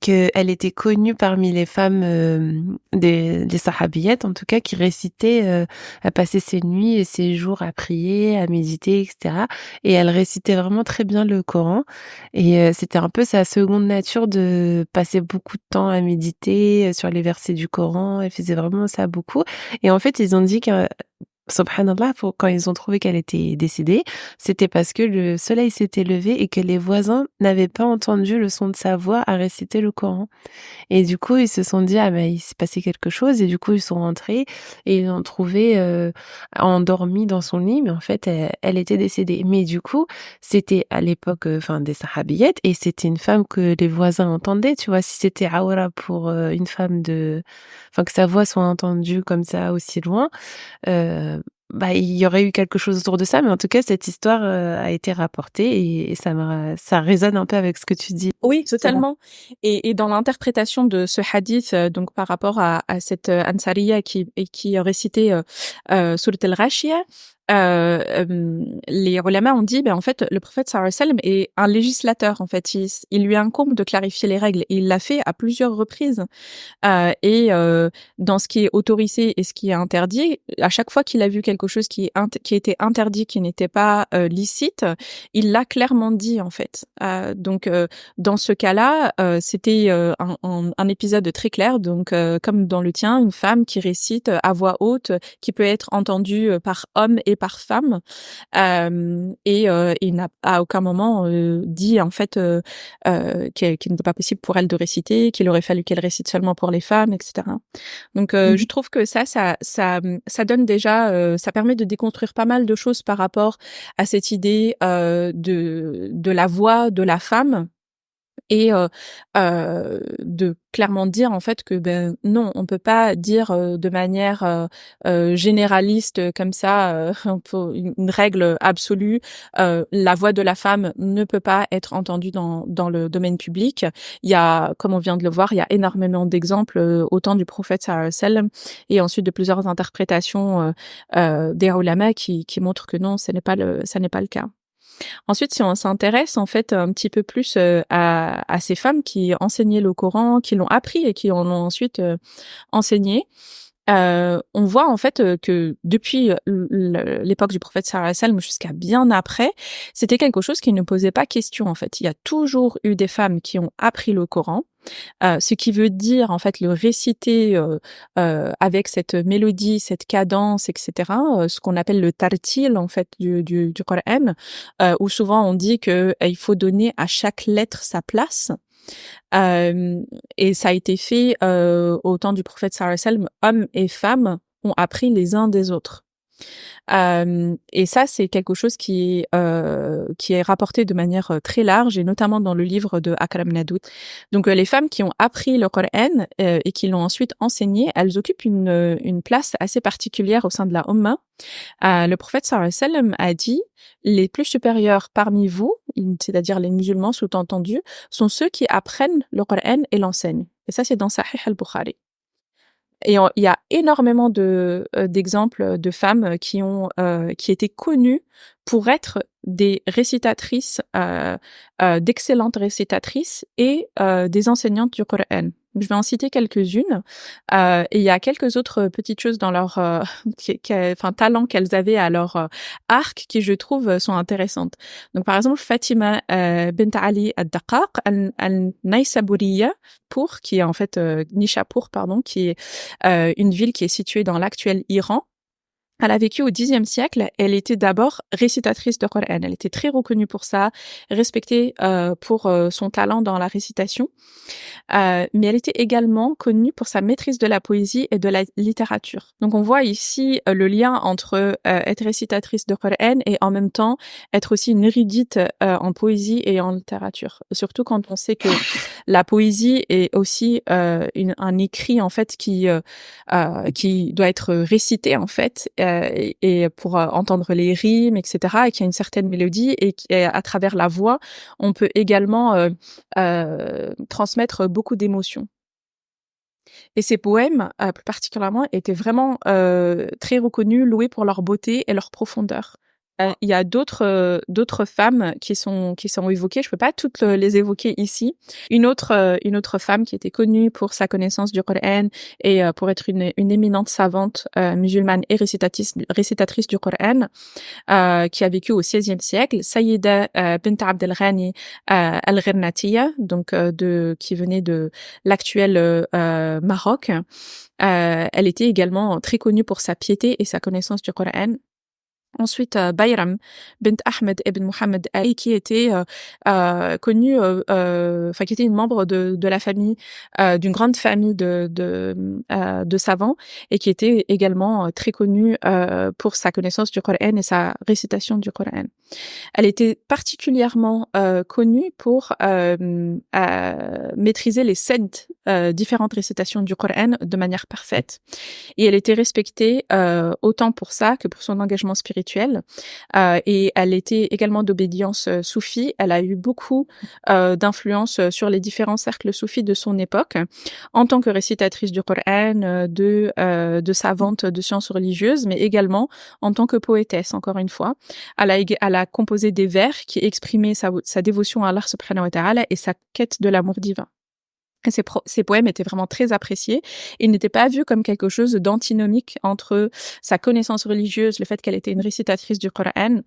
qu'elle était connue parmi les femmes des sahabiyettes, en tout cas, qui récitaient, à passer ses nuits et ses jours à prier, à méditer, etc. Et elle récitait vraiment très bien le Coran. Et c'était un peu sa seconde nature de passer beaucoup de temps à méditer sur les versets du Coran. Elle faisait vraiment ça beaucoup. Et en fait, ils ont dit que subhanallah, quand ils ont trouvé qu'elle était décédée, c'était parce que le soleil s'était levé et que les voisins n'avaient pas entendu le son de sa voix à réciter le Coran. Et du coup, ils se sont dit: «Ah il s'est passé quelque chose», et du coup, ils sont rentrés et ils l'ont trouvée, endormie dans son lit, mais en fait, elle était décédée. Mais du coup, c'était à l'époque, enfin des sahabiyettes, et c'était une femme que les voisins entendaient, tu vois? Si c'était awra pour, une femme que sa voix soit entendue comme ça aussi loin, il y aurait eu quelque chose autour de ça, mais en tout cas, cette histoire, a été rapportée et ça résonne un peu avec ce que tu dis. Oui, C'est vrai. totalement. Et dans l'interprétation de ce hadith, donc par rapport à cette Ansariya qui récitait Surat al-Ghashiyah, les ulama ont dit, en fait, le prophète sallallahu alayhi wa sallam est un législateur. En fait, il lui incombe de clarifier les règles, et il l'a fait à plusieurs reprises. Dans ce qui est autorisé et ce qui est interdit, à chaque fois qu'il a vu quelque chose qui était interdit, qui n'était pas licite, il l'a clairement dit en fait. Donc dans ce cas-là, c'était un épisode très clair. Donc comme dans le tien, une femme qui récite à voix haute, qui peut être entendue par homme et par femme, et n'a à aucun moment dit en fait qu'il n'était pas possible pour elle de réciter, qu'il aurait fallu qu'elle récite seulement pour les femmes, etc. Donc je trouve que ça donne déjà, ça permet de déconstruire pas mal de choses par rapport à cette idée de la voix de la femme, et de clairement dire en fait que non, on peut pas dire de manière généraliste comme ça, pour une règle absolue, la voix de la femme ne peut pas être entendue dans le domaine public. Il y a, comme on vient de le voir, il y a énormément d'exemples autant du prophète sallallahu alayhi wa sallam, et ensuite de plusieurs interprétations des ulama qui montrent que non, ça n'est pas le cas. Ensuite, si on s'intéresse en fait un petit peu plus à ces femmes qui enseignaient le Coran, qui l'ont appris et qui en ont ensuite enseigné, on voit en fait que depuis l'époque du prophète sallallahu alayhi wa sallam jusqu'à bien après, c'était quelque chose qui ne posait pas question en fait. Il y a toujours eu des femmes qui ont appris le Coran, ce qui veut dire en fait le réciter avec cette mélodie, cette cadence, etc. Ce qu'on appelle le tartil en fait du Coran, où souvent on dit que il faut donner à chaque lettre sa place. Et ça a été fait au temps du prophète sallallahu alayhi wa sallam, hommes et femmes ont appris les uns des autres. Et ça, c'est quelque chose qui est rapporté de manière très large, et notamment dans le livre de Akram Nadout. Donc, les femmes qui ont appris le Coran et qui l'ont ensuite enseigné, elles occupent une place assez particulière au sein de la Ummah. Le prophète sallallahu alayhi wa sallam a dit: les plus supérieurs parmi vous, c'est-à-dire les musulmans sous-entendus, sont ceux qui apprennent le Coran et l'enseignent. Et ça, c'est dans Sahih al-Bukhari. Et il y a énormément d'exemples de femmes qui étaient connues pour être des récitatrices, d'excellentes récitatrices, et des enseignantes du Coran. Je vais en citer quelques-unes. Et il y a quelques autres petites choses dans leur talents qu'elles avaient à leur arc, qui je trouve sont intéressantes. Donc par exemple, Fatima bint Ali ad-Daqaq al-Naysaburiya, qui est en fait Nishapur, pardon, qui est une ville qui est située dans l'actuel Iran. Elle a vécu au Xe siècle. Elle était d'abord récitatrice de Coran. Elle était très reconnue pour ça, respectée pour son talent dans la récitation. Mais elle était également connue pour sa maîtrise de la poésie et de la littérature. Donc on voit ici le lien entre être récitatrice de Coran et en même temps être aussi une érudite en poésie et en littérature. Surtout quand on sait que la poésie est aussi un écrit en fait qui doit être récité en fait, et pour entendre les rimes, etc., et qui a une certaine mélodie, et à travers la voix, on peut également transmettre beaucoup d'émotions. Et ces poèmes, plus particulièrement, étaient vraiment très reconnus, loués pour leur beauté et leur profondeur. Il y a d'autres femmes qui sont évoquées. Je peux pas toutes les évoquer ici. Une autre femme qui était connue pour sa connaissance du Coran et pour être une éminente savante musulmane et récitatrice du Coran, qui a vécu au XVIe siècle, Sayyida bint Abd al-Ghani al-Ghirnatiya, donc qui venait de l'actuel Maroc. Elle était également très connue pour sa piété et sa connaissance du Coran. Ensuite, Bayram bint Ahmed ibn Muhammad Ali, qui était connue, qui était une membre de la famille, d'une grande famille de savants, et qui était également très connue pour sa connaissance du Coran et sa récitation du Coran. Elle était particulièrement connue pour maîtriser les 7 différentes récitations du Coran de manière parfaite. Et elle était respectée autant pour ça que pour son engagement spirituel. Et elle était également d'obédience soufie. Elle a eu beaucoup d'influence sur les différents cercles soufis de son époque, en tant que récitatrice du Coran, de savante de sciences religieuses, mais également en tant que poétesse, encore une fois. Elle a composé des vers qui exprimaient sa dévotion à Allah subhanahu wa ta'ala et sa quête de l'amour divin. Et ces poèmes étaient vraiment très appréciés. Ils n'étaient pas vus comme quelque chose d'antinomique entre sa connaissance religieuse, le fait qu'elle était une récitatrice du Coran,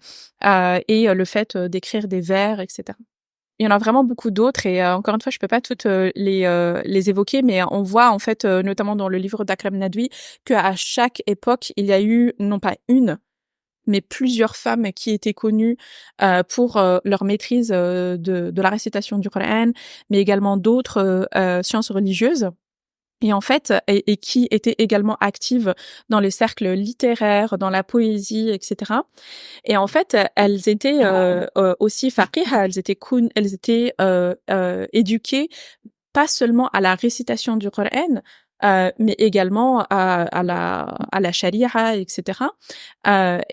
et le fait d'écrire des vers, etc. Il y en a vraiment beaucoup d'autres, et encore une fois, je peux pas toutes les évoquer, mais on voit en fait, notamment dans le livre d'Akram Nadwi, qu'à chaque époque, il y a eu non pas une, mais plusieurs femmes qui étaient connues pour leur maîtrise de la récitation du Coran, mais également d'autres sciences religieuses. Et en fait, et qui étaient également actives dans les cercles littéraires, dans la poésie, etc. Et en fait, elles étaient aussi faqih, elles étaient éduquées pas seulement à la récitation du Coran, mais également à la charia, etc.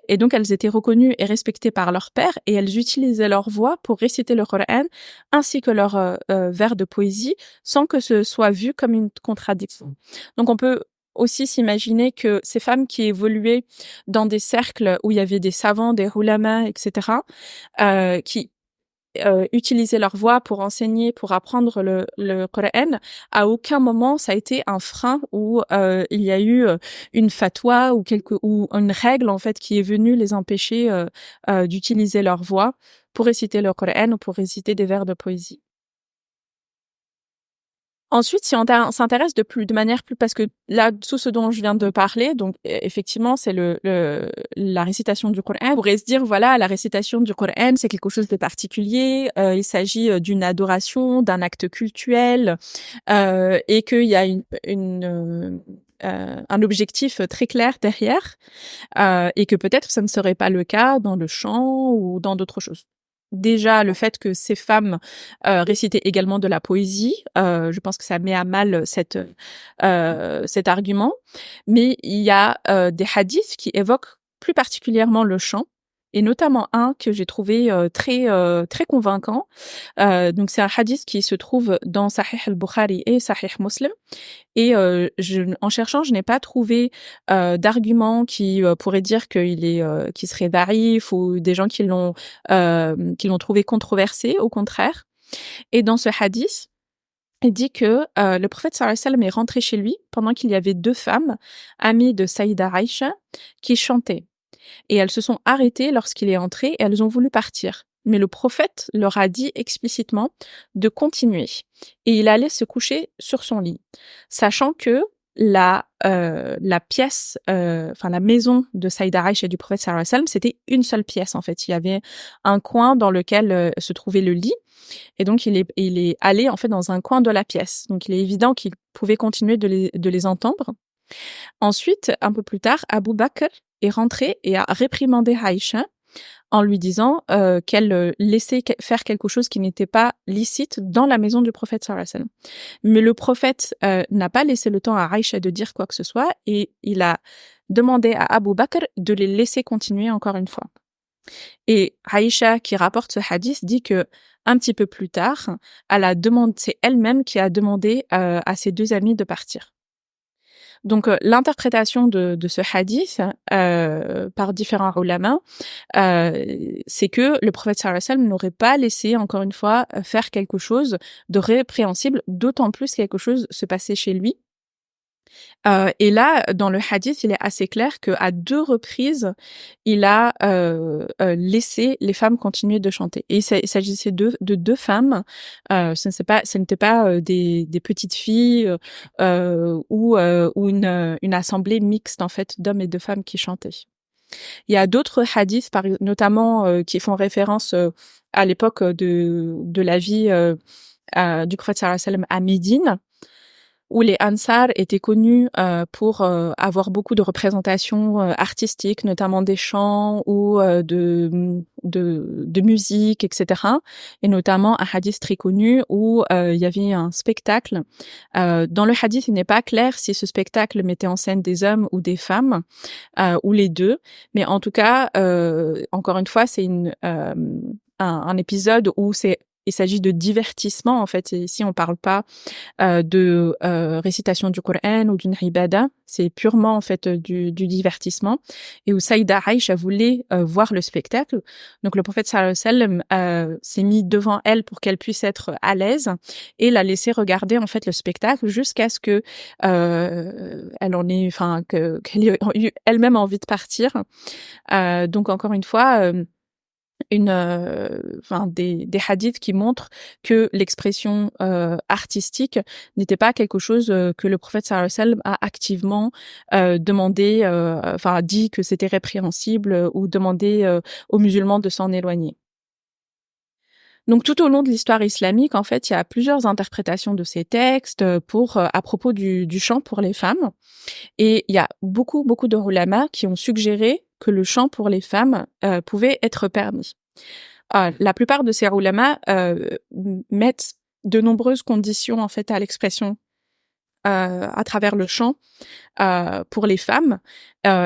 Et donc, elles étaient reconnues et respectées par leur père, et elles utilisaient leur voix pour réciter le Coran, ainsi que leurs vers de poésie, sans que ce soit vu comme une contradiction. Donc, on peut aussi s'imaginer que ces femmes qui évoluaient dans des cercles où il y avait des savants, des ulama, etc., qui utiliser leur voix pour enseigner, pour apprendre le Coran, à aucun moment ça a été un frein où il y a eu une fatwa ou une règle en fait qui est venue les empêcher d'utiliser leur voix pour réciter le Coran ou pour réciter des vers de poésie. Ensuite, si on s'intéresse de manière plus, parce que là, tout ce dont je viens de parler, donc effectivement, c'est la récitation du Coran. On pourrait se dire, voilà, la récitation du Coran, c'est quelque chose de particulier. Il s'agit d'une adoration, d'un acte cultuel, et qu'il y a un objectif très clair derrière, et que peut-être ça ne serait pas le cas dans le chant ou dans d'autres choses. Déjà, le fait que ces femmes récitaient également de la poésie, je pense que ça met à mal cet argument. Mais il y a des hadiths qui évoquent plus particulièrement le chant, et notamment un que j'ai trouvé très convaincant. Donc c'est un hadith qui se trouve dans Sahih al-Bukhari et Sahih Muslim. Et en cherchant, je n'ai pas trouvé d'argument qui pourrait dire qu'il serait da'if, ou des gens qui l'ont trouvé controversé, au contraire. Et dans ce hadith, il dit que le prophète sallallahu alayhi wa sallam est rentré chez lui pendant qu'il y avait 2 femmes, amies de Saïda Aïcha, qui chantaient. Et elles se sont arrêtées lorsqu'il est entré, et elles ont voulu partir. Mais le prophète leur a dit explicitement de continuer. Et il allait se coucher sur son lit, sachant que la pièce, la maison de Saïda Aïcha et du prophète sallallahu alayhi wa sallam, c'était une seule pièce en fait. Il y avait un coin dans lequel se trouvait le lit, et donc il est allé en fait dans un coin de la pièce. Donc il est évident qu'il pouvait continuer de les entendre. Ensuite, un peu plus tard, Abu Bakr est rentré et a réprimandé Aïcha en lui disant qu'elle laissait faire quelque chose qui n'était pas licite dans la maison du prophète sallallahu alayhi wa sallam. Mais le prophète n'a pas laissé le temps à Aïcha de dire quoi que ce soit, et il a demandé à Abu Bakr de les laisser continuer encore une fois. Et Aïcha, qui rapporte ce hadith, dit que un petit peu plus tard, c'est elle-même qui a demandé à ses 2 amis de partir. Donc, l'interprétation de ce hadith par différents ulama, c'est que le prophète sallallahu alayhi wa sallam n'aurait pas laissé, encore une fois, faire quelque chose de répréhensible, d'autant plus quelque chose se passait chez lui. Et là, dans le hadith, il est assez clair qu'à 2 reprises, il a laissé les femmes continuer de chanter. Et il s'agissait de 2 femmes. Ce n'était pas des petites filles ou une assemblée mixte en fait d'hommes et de femmes qui chantaient. Il y a d'autres hadiths, notamment qui font référence à l'époque de la vie du prophète sallallahu alayhi wa sallam à Médine, où les Ansar étaient connus pour avoir beaucoup de représentations artistiques, notamment des chants ou de musique, etc. Et notamment un hadith très connu où il y avait un spectacle. Dans le hadith, il n'est pas clair si ce spectacle mettait en scène des hommes ou des femmes, ou les deux. Mais en tout cas, encore une fois, c'est un épisode où il s'agit de divertissement, en fait. Et ici, on parle pas de récitation du Coran ou d'une ibada. C'est purement, en fait, du divertissement. Et où Saïda Aïcha voulait voir le spectacle. Donc, le prophète sallallahu alayhi wa sallam s'est mis devant elle pour qu'elle puisse être à l'aise et l'a laissé regarder, en fait, le spectacle jusqu'à ce que qu'elle ait eu elle-même envie de partir. Donc, encore une fois, des hadiths qui montrent que l'expression artistique n'était pas quelque chose que le prophète sallallahu alayhi wa sallam a activement demandé, dit que c'était répréhensible ou demandé aux musulmans de s'en éloigner. Donc tout au long de l'histoire islamique, en fait, il y a plusieurs interprétations de ces textes à propos du chant pour les femmes. Et il y a beaucoup de ulama qui ont suggéré que le chant pour les femmes pouvait être permis. La plupart de ces ulama mettent de nombreuses conditions en fait à l'expression à travers le chant pour les femmes.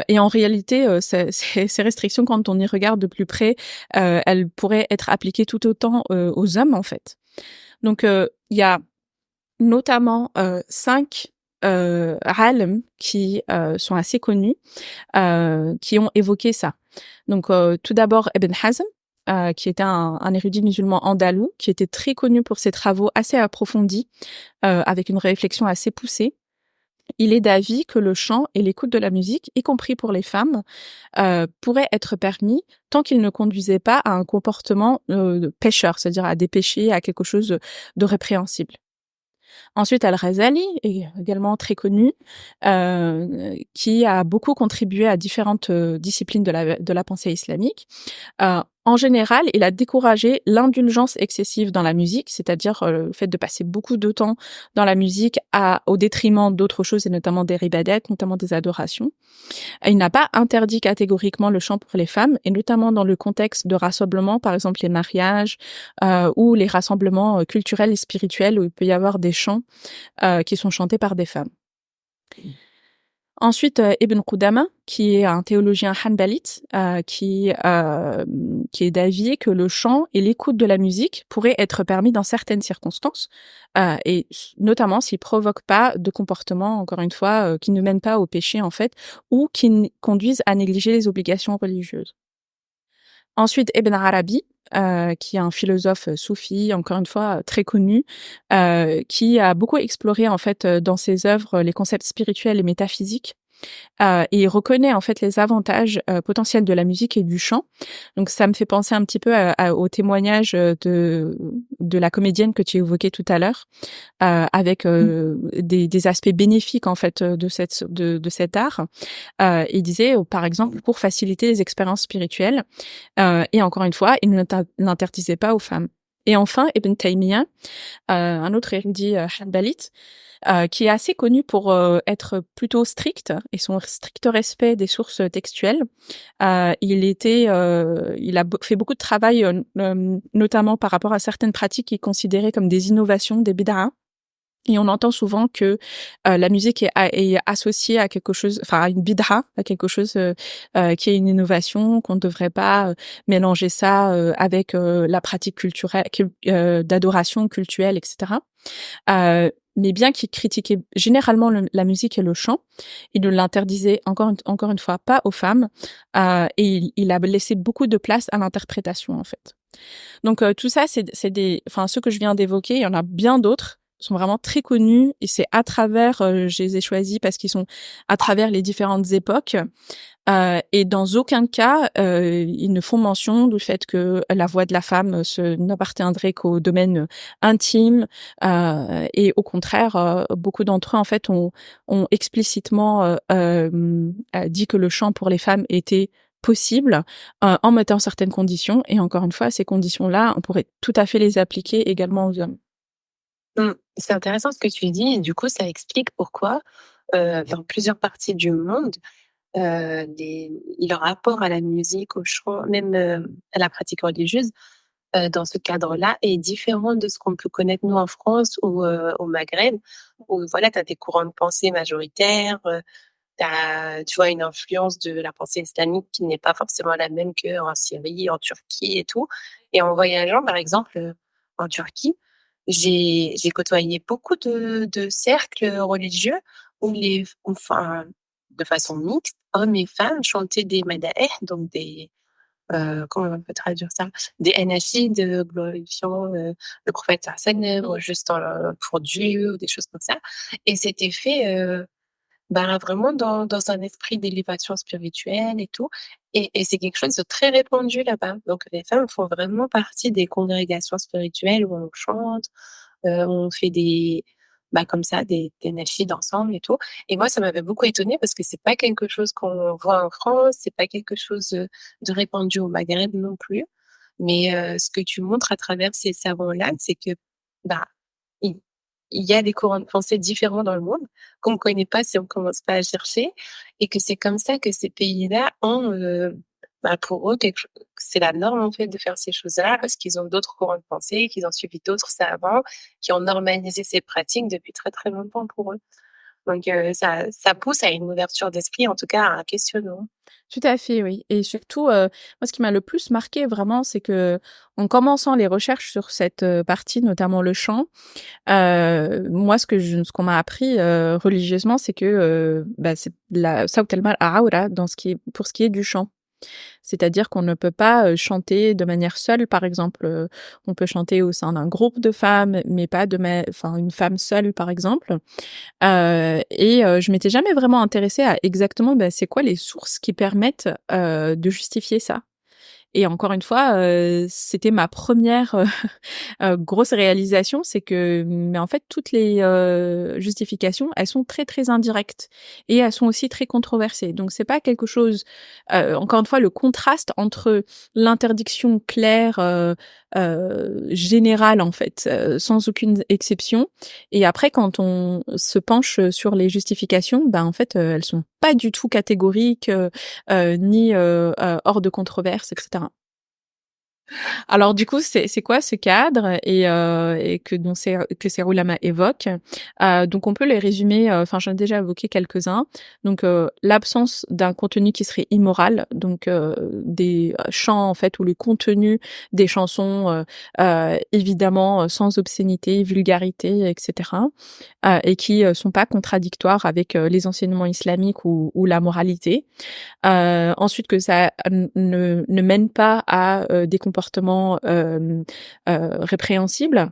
Et en réalité, ces restrictions, quand on y regarde de plus près, elles pourraient être appliquées tout autant aux hommes en fait. Donc il y a notamment 5 alim qui sont assez connus, qui ont évoqué ça. Donc tout d'abord Ibn Hazm, qui était un érudit musulman andalou, qui était très connu pour ses travaux assez approfondis, avec une réflexion assez poussée. Il est d'avis que le chant et l'écoute de la musique, y compris pour les femmes, pourraient être permis tant qu'il ne conduisait pas à un comportement pécheur, c'est-à-dire à des péchés, à quelque chose de répréhensible. Ensuite, Al-Ghazali, également très connu, qui a beaucoup contribué à différentes disciplines de la pensée islamique. En général, il a découragé l'indulgence excessive dans la musique, c'est-à-dire le fait de passer beaucoup de temps dans la musique au détriment d'autres choses, et notamment des ibadat, notamment des adorations. Il n'a pas interdit catégoriquement le chant pour les femmes, et notamment dans le contexte de rassemblements, par exemple les mariages ou les rassemblements culturels et spirituels où il peut y avoir des chants qui sont chantés par des femmes. Ensuite, Ibn Qudama, qui est un théologien hanbalite, qui est d'avis que le chant et l'écoute de la musique pourraient être permis dans certaines circonstances, et notamment s'ils provoquent pas de comportements, encore une fois, qui ne mènent pas au péché en fait, ou qui conduisent à négliger les obligations religieuses. Ensuite, Ibn Arabi, qui est un philosophe soufi, encore une fois très connu, qui a beaucoup exploré en fait dans ses œuvres les concepts spirituels et métaphysiques. Et il reconnaît en fait les avantages potentiels de la musique et du chant. Donc ça me fait penser un petit peu au témoignage de la comédienne que tu évoquais tout à l'heure, avec des aspects bénéfiques en fait de cet art. Il disait par exemple pour faciliter les expériences spirituelles, et encore une fois il n'interdisait pas aux femmes. Et enfin Ibn Taymiyyah, un autre érudit hanbalite, qui est assez connu pour être plutôt strict et son strict respect des sources textuelles. Il a fait beaucoup de travail, notamment par rapport à certaines pratiques qu'il considérait comme des innovations, des bid'a, Et on entend souvent que la musique est associée à quelque chose, enfin à une bid'a, à quelque chose qui est une innovation, qu'on ne devrait pas mélanger ça avec la pratique culturelle, d'adoration cultuelle, etc. Mais bien qu'il critiquait généralement la musique et le chant, il ne l'interdisait encore une fois pas aux femmes, et il a laissé beaucoup de place à l'interprétation en fait. Donc tout ça, c'est des, enfin ceux que je viens d'évoquer, il y en a bien d'autres, sont vraiment très connus et c'est à travers, je les ai choisis parce qu'ils sont à travers les différentes époques. Et dans aucun cas, ils ne font mention du fait que la voix de la femme n'appartiendrait qu'au domaine intime. Et au contraire, beaucoup d'entre eux, en fait, ont explicitement dit que le chant pour les femmes était possible en mettant certaines conditions. Et encore une fois, ces conditions-là, on pourrait tout à fait les appliquer également aux hommes. C'est intéressant ce que tu dis et du coup, ça explique pourquoi, dans plusieurs parties du monde, le rapport à la musique, au chant, même, à la pratique religieuse, dans ce cadre-là est différent de ce qu'on peut connaître nous en France ou, au Maghreb où voilà, tu as des courants de pensée majoritaires, tu vois, une influence de la pensée islamique qui n'est pas forcément la même qu'en Syrie, en Turquie et tout. Et en voyageant, par exemple, en Turquie, j'ai côtoyé beaucoup de cercles religieux où enfin, de façon mixte, hommes et femmes chantaient des mada'eh, donc des, comment on peut traduire ça? Des anachid, glorifiant, le prophète sallallahu ou juste pour Dieu ou des choses comme ça. Et c'était fait, vraiment dans un esprit d'élévation spirituelle et tout et c'est quelque chose de très répandu là-bas. Donc les femmes font vraiment partie des congrégations spirituelles où on chante, on fait des comme ça, des nasheeds ensemble et tout et moi, ça m'avait beaucoup étonnée parce que c'est pas quelque chose qu'on voit en France, c'est pas quelque chose, de répandu au Maghreb non plus. Mais ce que tu montres à travers ces savants-là, c'est que, bah, il il y a des courants de pensée différents dans le monde qu'on ne connaît pas si on commence pas à chercher et que c'est comme ça que ces pays-là ont, pour eux, c'est la norme, en fait, de faire ces choses-là parce qu'ils ont d'autres courants de pensée, qu'ils ont suivi d'autres savants qui ont normalisé ces pratiques depuis très, très longtemps pour eux. Donc ça pousse à une ouverture d'esprit, en tout cas à un questionnement. Tout à fait, oui. Et surtout, moi, ce qui m'a le plus marqué vraiment, c'est que en commençant les recherches sur cette partie, notamment le chant, moi, ce qu'on m'a appris religieusement, c'est que c'est la Sawt al-Mar'a pour ce qui est du chant. C'est-à-dire qu'on ne peut pas chanter de manière seule, par exemple. On peut chanter au sein d'un groupe de femmes, mais pas une femme seule, par exemple. Je m'étais jamais vraiment intéressée à exactement c'est quoi les sources qui permettent de justifier ça. Et encore une fois, c'était ma première grosse réalisation, c'est que mais en fait toutes les justifications, elles sont très, très indirectes et elles sont aussi très controversées. Donc c'est pas quelque chose encore une fois, le contraste entre l'interdiction claire, générale en fait, sans aucune exception et après quand on se penche sur les justifications, en fait, elles sont pas du tout catégoriques, ni hors de controverse, etc. Alors du coup, c'est quoi ce cadre et dont ces ulama évoquent. Donc on peut les résumer, j'en ai déjà évoqué quelques-uns. Donc l'absence d'un contenu qui serait immoral, donc des chants en fait ou le contenu des chansons évidemment sans obscénité, vulgarité, etc. Et qui sont pas contradictoires avec les enseignements islamiques ou la moralité. Ensuite que ça ne mène pas à des comportements répréhensibles.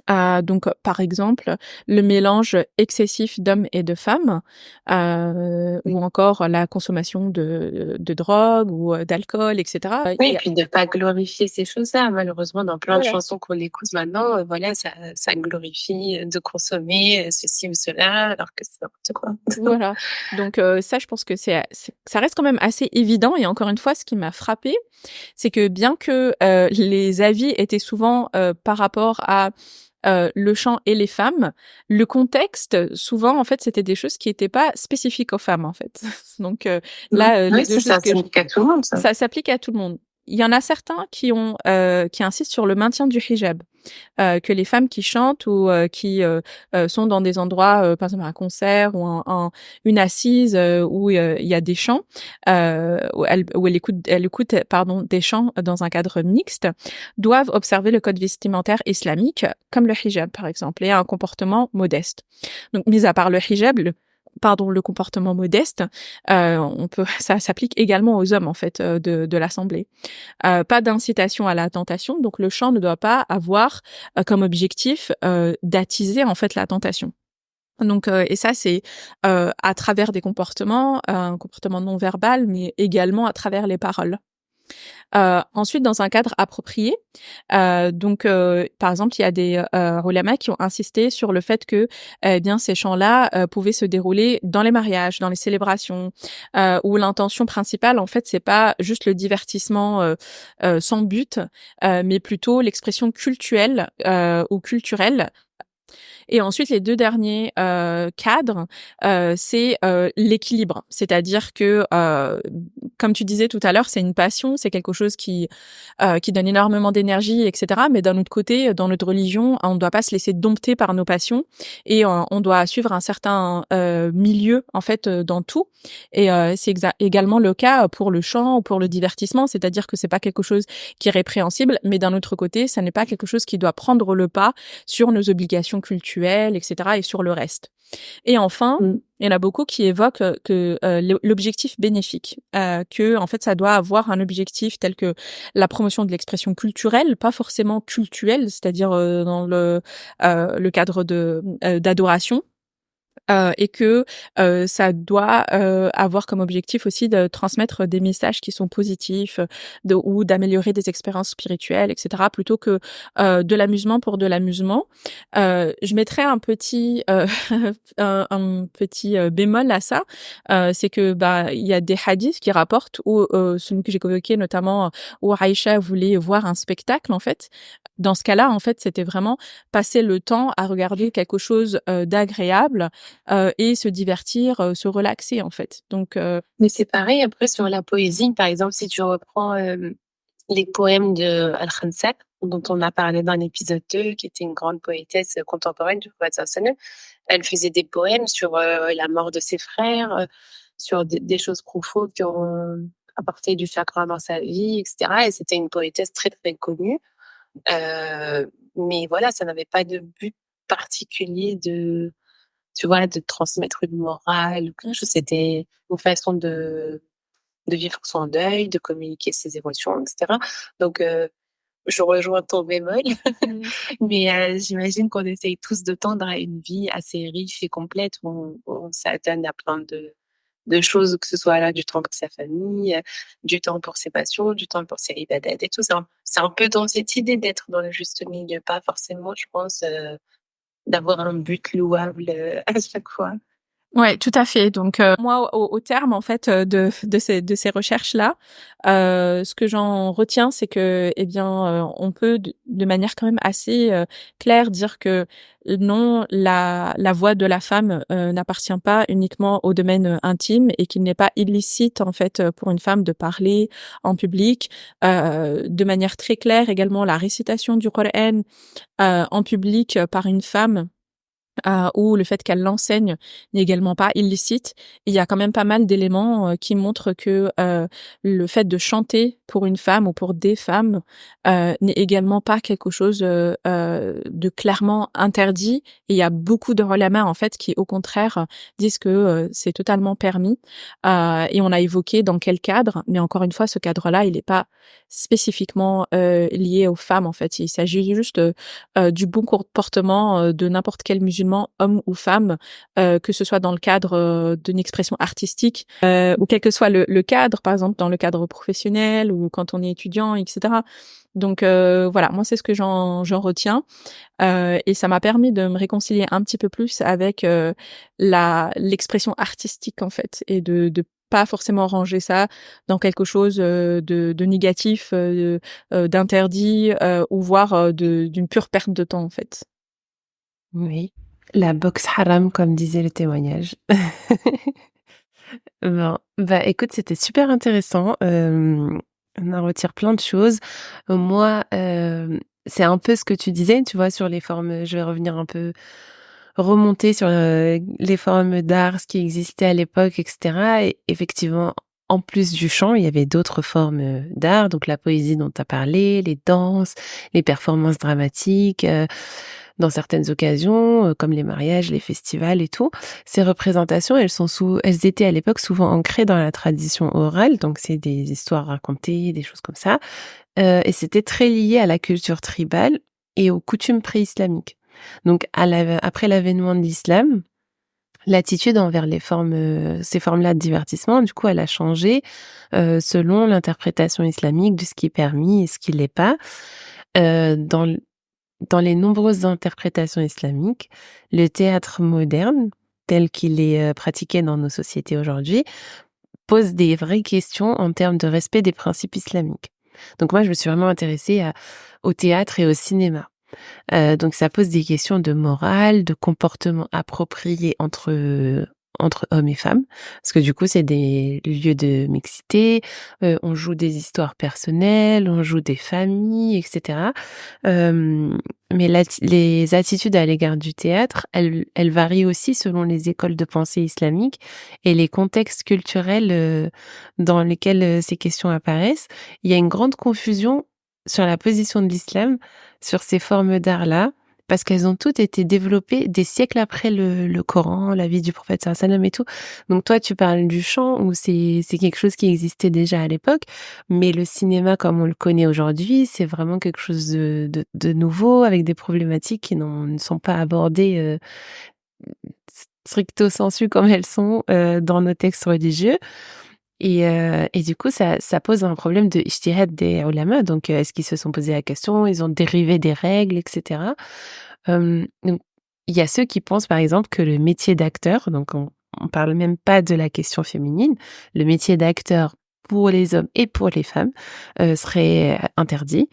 Donc par exemple, le mélange excessif d'hommes et de femmes, ou encore la consommation de drogue ou d'alcool, etc. Oui, et puis de pas glorifier ces choses-là. Malheureusement, dans plein de Voilà. chansons qu'on écoute maintenant, voilà, ça glorifie de consommer ceci ou cela, alors que c'est n'importe quoi. Voilà. Donc ça, je pense que ça reste quand même assez évident. Et encore une fois, ce qui m'a frappée, c'est que bien que les avis étaient souvent par rapport à le chant et les femmes, le contexte, souvent, en fait, c'était des choses qui n'étaient pas spécifiques aux femmes, en fait. Donc là, Oui, les deux ça choses que s'applique à tout le monde, ça. ça s'applique à tout le monde. il y en a certains qui insistent sur le maintien du hijab, que les femmes qui chantent ou qui sont dans des endroits, par exemple un concert ou une assise où il y a des chants, où elle écoute des chants dans un cadre mixte, doivent observer le code vestimentaire islamique, comme le hijab par exemple, et un comportement modeste. Donc, mis à part le hijab, le comportement modeste, ça s'applique également aux hommes en fait de l'assemblée. Pas d'incitation à la tentation, donc le chant ne doit pas avoir comme objectif d'attiser en fait la tentation. Donc et ça c'est à travers des comportements, un comportement non verbal, mais également à travers les paroles. Ensuite, dans un cadre approprié, par exemple, il y a des ulama qui ont insisté sur le fait que, eh bien, ces chants-là pouvaient se dérouler dans les mariages, dans les célébrations, où l'intention principale, en fait, c'est pas juste le divertissement sans but, mais plutôt l'expression cultuelle ou culturelle. Et ensuite, les deux derniers cadres, c'est l'équilibre. C'est-à-dire que, comme tu disais tout à l'heure, c'est une passion, c'est quelque chose qui donne énormément d'énergie, etc. Mais d'un autre côté, dans notre religion, on ne doit pas se laisser dompter par nos passions et on doit suivre un certain milieu, en fait, dans tout. Et c'est également le cas pour le chant ou pour le divertissement, c'est-à-dire que c'est pas quelque chose qui est répréhensible, mais d'un autre côté, ça n'est pas quelque chose qui doit prendre le pas sur nos obligations cultuelles, etc., et sur le reste. Et enfin, il y en a beaucoup qui évoquent que l'objectif bénéfique, que en fait ça doit avoir un objectif tel que la promotion de l'expression culturelle, pas forcément cultuelle, c'est-à-dire dans le cadre d'adoration. Et que ça doit avoir comme objectif aussi de transmettre des messages qui sont positifs, ou d'améliorer des expériences spirituelles, etc., plutôt que de l'amusement pour de l'amusement. Je mettrais un petit bémol à ça, c'est que il y a des hadiths qui rapportent, ou celui que j'ai évoqué notamment, où Aïcha voulait voir un spectacle en fait. Dans ce cas-là, en fait, c'était vraiment passer le temps à regarder quelque chose d'agréable et se divertir, se relaxer en fait. Donc Mais c'est pareil après sur la poésie, par exemple, si tu reprends les poèmes de Al-Khansab, dont on a parlé dans l'épisode 2, qui était une grande poétesse contemporaine du prophète sallallahu. Elle faisait des poèmes sur la mort de ses frères, sur des choses profondes qui ont apporté du chakra dans sa vie, etc. Et c'était une poétesse très très connue. Mais voilà, ça n'avait pas de but particulier de transmettre une morale ou quelque chose. C'était une façon de vivre son deuil, de communiquer ses émotions, etc. Donc, je rejoins ton bémol, mais j'imagine qu'on essaye tous de tendre à une vie assez riche et complète où on s'adonne à plein de choses, que ce soit là du temps pour sa famille, du temps pour ses passions, du temps pour ses ibadat et tout. C'est un peu dans cette idée d'être dans le juste milieu, pas forcément, je pense, d'avoir un but louable à chaque fois. Ouais, tout à fait. Donc moi, au terme en fait de ces recherches-là, ce que j'en retiens, c'est que on peut de manière quand même assez claire dire que non, la voix de la femme n'appartient pas uniquement au domaine intime et qu'il n'est pas illicite en fait pour une femme de parler en public. De manière très claire également, la récitation du Coran en public par une femme, ou le fait qu'elle l'enseigne n'est également pas illicite. Il y a quand même pas mal d'éléments qui montrent que le fait de chanter pour une femme ou pour des femmes n'est également pas quelque chose de clairement interdit. Et il y a beaucoup de ulama en fait qui au contraire disent que c'est totalement permis. Et on a évoqué dans quel cadre, mais encore une fois, ce cadre-là, il n'est pas spécifiquement lié aux femmes en fait. Il s'agit juste du bon comportement de n'importe quel musulman, homme ou femme, que ce soit dans le cadre d'une expression artistique ou quel que soit le cadre, par exemple dans le cadre professionnel ou quand on est étudiant, etc. Donc voilà, moi c'est ce que j'en retiens et ça m'a permis de me réconcilier un petit peu plus avec l'expression artistique en fait et de pas forcément ranger ça dans quelque chose de négatif, d'interdit ou voire d'une pure perte de temps en fait. Oui, la boxe haram comme disait le témoignage. Bon, écoute, c'était super intéressant. On en retire plein de choses. Moi, c'est un peu ce que tu disais, tu vois, sur les formes. Je vais revenir un peu, remonter sur les formes d'art, ce qui existait à l'époque, etc. Et effectivement, en plus du chant, il y avait d'autres formes d'art, donc la poésie dont tu as parlé, les danses, les performances dramatiques, dans certaines occasions, comme les mariages, les festivals et tout. Ces représentations, elles étaient à l'époque souvent ancrées dans la tradition orale, donc c'est des histoires racontées, des choses comme ça. Et c'était très lié à la culture tribale et aux coutumes pré-islamiques. Donc après l'avènement de l'islam, l'attitude envers ces formes-là de divertissement, du coup, elle a changé selon l'interprétation islamique de ce qui est permis et ce qui l'est pas. Dans les nombreuses interprétations islamiques, le théâtre moderne, tel qu'il est pratiqué dans nos sociétés aujourd'hui, pose des vraies questions en termes de respect des principes islamiques. Donc moi, je me suis vraiment intéressée au théâtre et au cinéma. Donc ça pose des questions de morale, de comportement approprié entre hommes et femmes, parce que du coup, c'est des lieux de mixité, on joue des histoires personnelles, on joue des familles, etc. Mais les attitudes à l'égard du théâtre, elles varient aussi selon les écoles de pensée islamiques et les contextes culturels dans lesquels ces questions apparaissent. Il y a une grande confusion sur la position de l'islam sur ces formes d'art-là, parce qu'elles ont toutes été développées des siècles après le Coran, la vie du prophète sallallahu alayhi wa sallam et tout. Donc toi, tu parles du chant, où c'est quelque chose qui existait déjà à l'époque, mais le cinéma comme on le connaît aujourd'hui, c'est vraiment quelque chose de nouveau, avec des problématiques qui ne sont pas abordées stricto sensu comme elles sont dans nos textes religieux. Et du coup, ça pose un problème de ijtihad des ulama. Donc, est-ce qu'ils se sont posé la question? Ils ont dérivé des règles, etc. Donc, il y a ceux qui pensent, par exemple, que le métier d'acteur, donc on parle même pas de la question féminine, le métier d'acteur pour les hommes et pour les femmes serait interdit.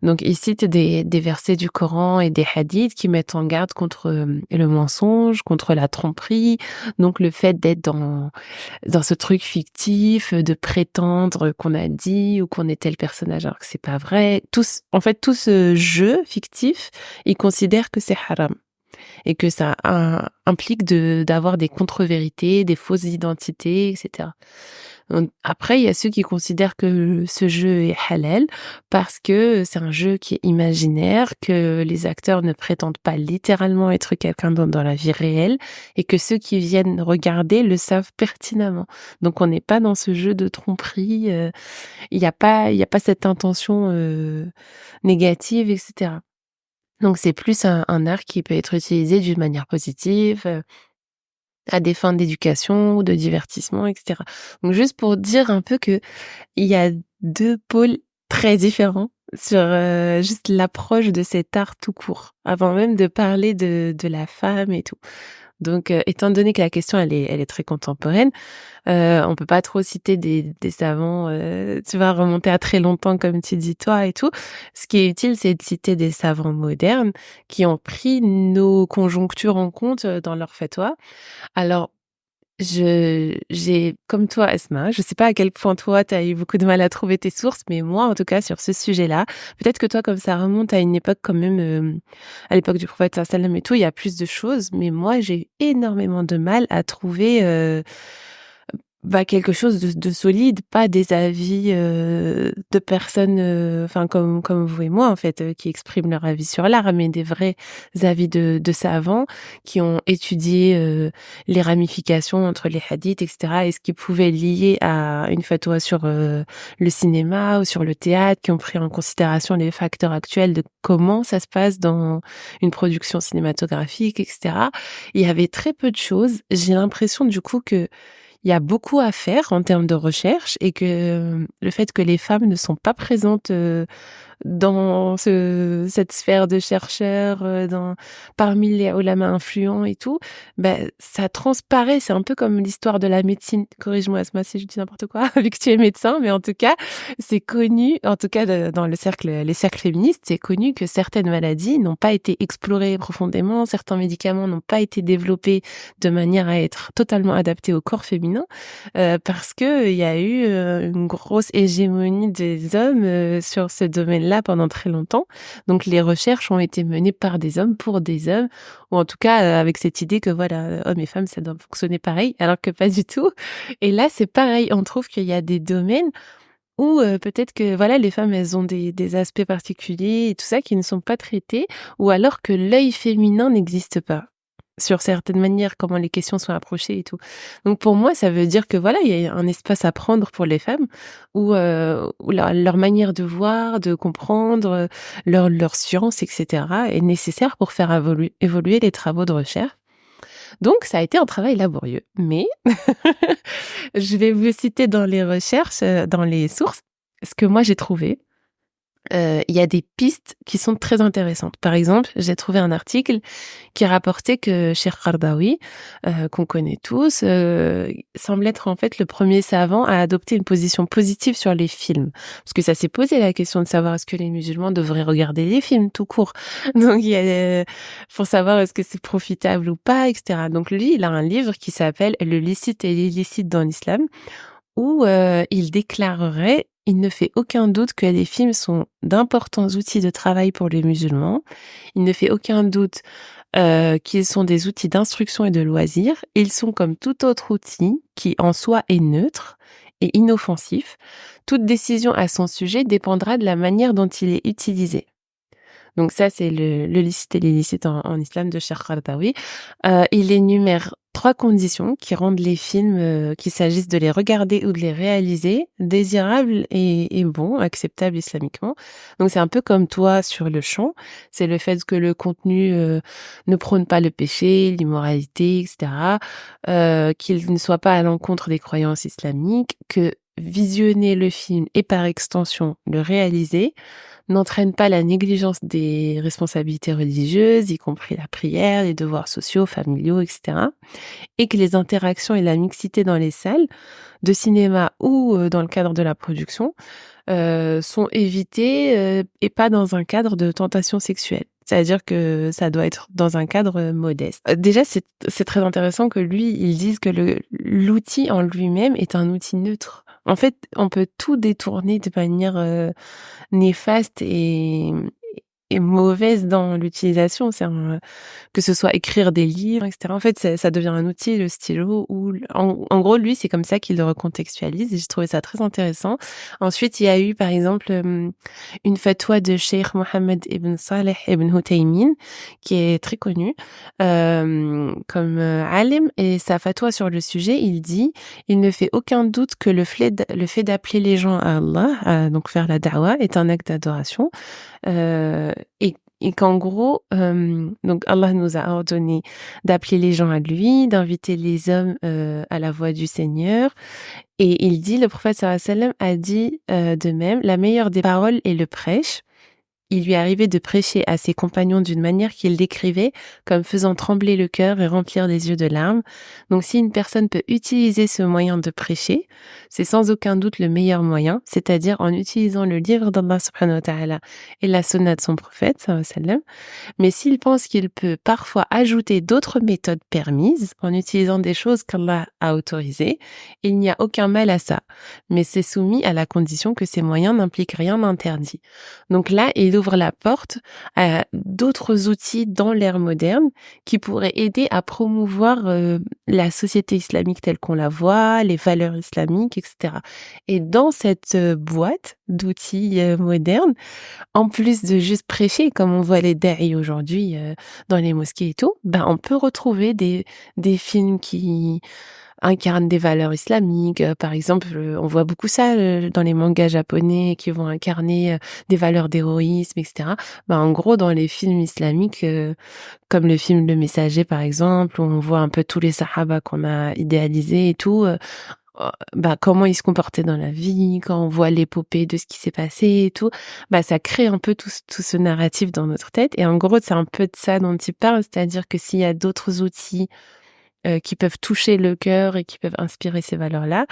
Donc, ils citent des versets du Coran et des hadiths qui mettent en garde contre le mensonge, contre la tromperie. Donc, le fait d'être dans ce truc fictif, de prétendre qu'on a dit ou qu'on est tel personnage alors que c'est pas vrai. Tout ce jeu fictif, ils considèrent que c'est haram et que ça implique d'avoir des contre-vérités, des fausses identités, etc. Donc, après, il y a ceux qui considèrent que ce jeu est halal parce que c'est un jeu qui est imaginaire, que les acteurs ne prétendent pas littéralement être quelqu'un dans la vie réelle et que ceux qui viennent regarder le savent pertinemment. Donc, on n'est pas dans ce jeu de tromperie. Il n'y a pas cette intention négative, etc. Donc, c'est plus un art qui peut être utilisé d'une manière positive, à des fins d'éducation ou de divertissement, etc. Donc, juste pour dire un peu que il y a deux pôles très différents sur juste l'approche de cet art tout court, avant même de parler de la femme et tout. Donc, étant donné que la question elle est très contemporaine, on peut pas trop citer des savants, tu vas remonter à très longtemps comme tu dis toi et tout. Ce qui est utile, c'est de citer des savants modernes qui ont pris nos conjonctures en compte dans leur fatwa. Alors, j'ai comme toi, Asma, je sais pas à quel point toi, tu as eu beaucoup de mal à trouver tes sources, mais moi, en tout cas, sur ce sujet-là, peut-être que toi, comme ça remonte à une époque quand même, à l'époque du prophète sallallahu alayhi wa sallam et tout, il y a plus de choses, mais moi, j'ai eu énormément de mal à trouver quelque chose de solide, pas des avis de personnes, enfin comme vous et moi en fait, qui expriment leur avis sur l'art, mais des vrais avis de savants qui ont étudié les ramifications entre les hadiths, etc. Et ce qui pouvait lier à une fatwa sur le cinéma ou sur le théâtre, qui ont pris en considération les facteurs actuels de comment ça se passe dans une production cinématographique, etc. Il y avait très peu de choses. J'ai l'impression du coup que il y a beaucoup à faire en termes de recherche et que le fait que les femmes ne sont pas présentes dans cette sphère de chercheurs, parmi les ulama influents et tout, ça transparaît. C'est un peu comme l'histoire de la médecine. Corrige-moi, Asma, si je dis n'importe quoi, vu que tu es médecin, mais en tout cas, c'est connu, en tout cas dans les cercles féministes, c'est connu que certaines maladies n'ont pas été explorées profondément, certains médicaments n'ont pas été développés de manière à être totalement adaptés au corps féminin, parce que il y a eu une grosse hégémonie des hommes sur ce domaine-là pendant très longtemps. Donc les recherches ont été menées par des hommes pour des hommes, ou en tout cas avec cette idée que voilà, hommes et femmes, ça doit fonctionner pareil, alors que pas du tout. Et là, c'est pareil. On trouve qu'il y a des domaines où peut-être que voilà, les femmes, elles ont des aspects particuliers et tout ça qui ne sont pas traités, ou alors que l'œil féminin n'existe pas sur certaines manières, comment les questions sont approchées et tout. Donc pour moi, ça veut dire que voilà, il y a un espace à prendre pour les femmes où, où leur manière de voir, de comprendre, leur science, etc. est nécessaire pour faire évoluer les travaux de recherche. Donc ça a été un travail laborieux, mais je vais vous citer dans les recherches, dans les sources, ce que moi j'ai trouvé. Il y a des pistes qui sont très intéressantes. Par exemple, j'ai trouvé un article qui rapportait que Cheikh Qaradawi, qu'on connaît tous, semble être en fait le premier savant à adopter une position positive sur les films. Parce que ça s'est posé la question de savoir est-ce que les musulmans devraient regarder les films tout court. Donc il y a pour savoir est-ce que c'est profitable ou pas, etc. Donc lui, il a un livre qui s'appelle Le licite et l'illicite dans l'islam, où il déclarerait: il ne fait aucun doute que les films sont d'importants outils de travail pour les musulmans. Il ne fait aucun doute qu'ils sont des outils d'instruction et de loisir. Ils sont comme tout autre outil qui en soi est neutre et inoffensif. Toute décision à son sujet dépendra de la manière dont il est utilisé. Donc ça, c'est le licite et l'illicite en islam de Cheikh Qaradawi. Il énumère 3 conditions qui rendent les films, qu'il s'agisse de les regarder ou de les réaliser, désirables et bons, acceptables islamiquement. Donc c'est un peu comme toi sur le chant. C'est le fait que le contenu ne prône pas le péché, l'immoralité, etc. Qu'il ne soit pas à l'encontre des croyances islamiques, que visionner le film et par extension le réaliser n'entraîne pas la négligence des responsabilités religieuses, y compris la prière, les devoirs sociaux, familiaux, etc. Et que les interactions et la mixité dans les salles de cinéma ou dans le cadre de la production sont évitées et pas dans un cadre de tentation sexuelle. C'est-à-dire que ça doit être dans un cadre modeste. Déjà, c'est très intéressant que lui, il dise que l'outil en lui-même est un outil neutre. En fait, on peut tout détourner de manière néfaste et mauvaise dans l'utilisation. Que ce soit écrire des livres, etc. En fait, ça devient un outil, le stylo, ou en gros, lui, c'est comme ça qu'il le recontextualise et j'ai trouvé ça très intéressant. Ensuite, il y a eu, par exemple, une fatwa de Cheikh Mohammed ibn Saleh ibn Hutaymin, qui est très connu comme alim, et sa fatwa sur le sujet, il dit: il ne fait aucun doute que le fait d'appeler les gens à Allah, donc faire la da'wa, est un acte d'adoration, et qu'en gros, donc Allah nous a ordonné d'appeler les gens à lui, d'inviter les hommes à la voix du Seigneur. Et il dit, le prophète sallallahu alayhi wa sallam a dit de même: la meilleure des paroles est le prêche. Il lui arrivait de prêcher à ses compagnons d'une manière qu'il décrivait comme faisant trembler le cœur et remplir les yeux de larmes. Donc si une personne peut utiliser ce moyen de prêcher, c'est sans aucun doute le meilleur moyen, c'est-à-dire en utilisant le livre d'Allah subhanahu wa ta'ala et la sunna de son prophète sallallahu alayhi wa sallam. Mais s'il pense qu'il peut parfois ajouter d'autres méthodes permises en utilisant des choses qu'Allah a autorisées, il n'y a aucun mal à ça. Mais c'est soumis à la condition que ces moyens n'impliquent rien d'interdit. Donc là, il ouvre la porte à d'autres outils dans l'ère moderne qui pourraient aider à promouvoir la société islamique telle qu'on la voit, les valeurs islamiques, etc. Et dans cette boîte d'outils modernes, en plus de juste prêcher, comme on voit les da'i aujourd'hui dans les mosquées et tout, on peut retrouver des films qui incarnent des valeurs islamiques. Par exemple, on voit beaucoup ça dans les mangas japonais qui vont incarner des valeurs d'héroïsme, etc. En gros, dans les films islamiques, comme le film Le Messager, par exemple, où on voit un peu tous les sahaba qu'on a idéalisés et tout, comment il se comportait dans la vie, quand on voit l'épopée de ce qui s'est passé et tout, ça crée un peu tout ce narratif dans notre tête. Et en gros, c'est un peu de ça dont il parle, c'est-à-dire que s'il y a d'autres outils qui peuvent toucher le cœur et qui peuvent inspirer ces valeurs-là,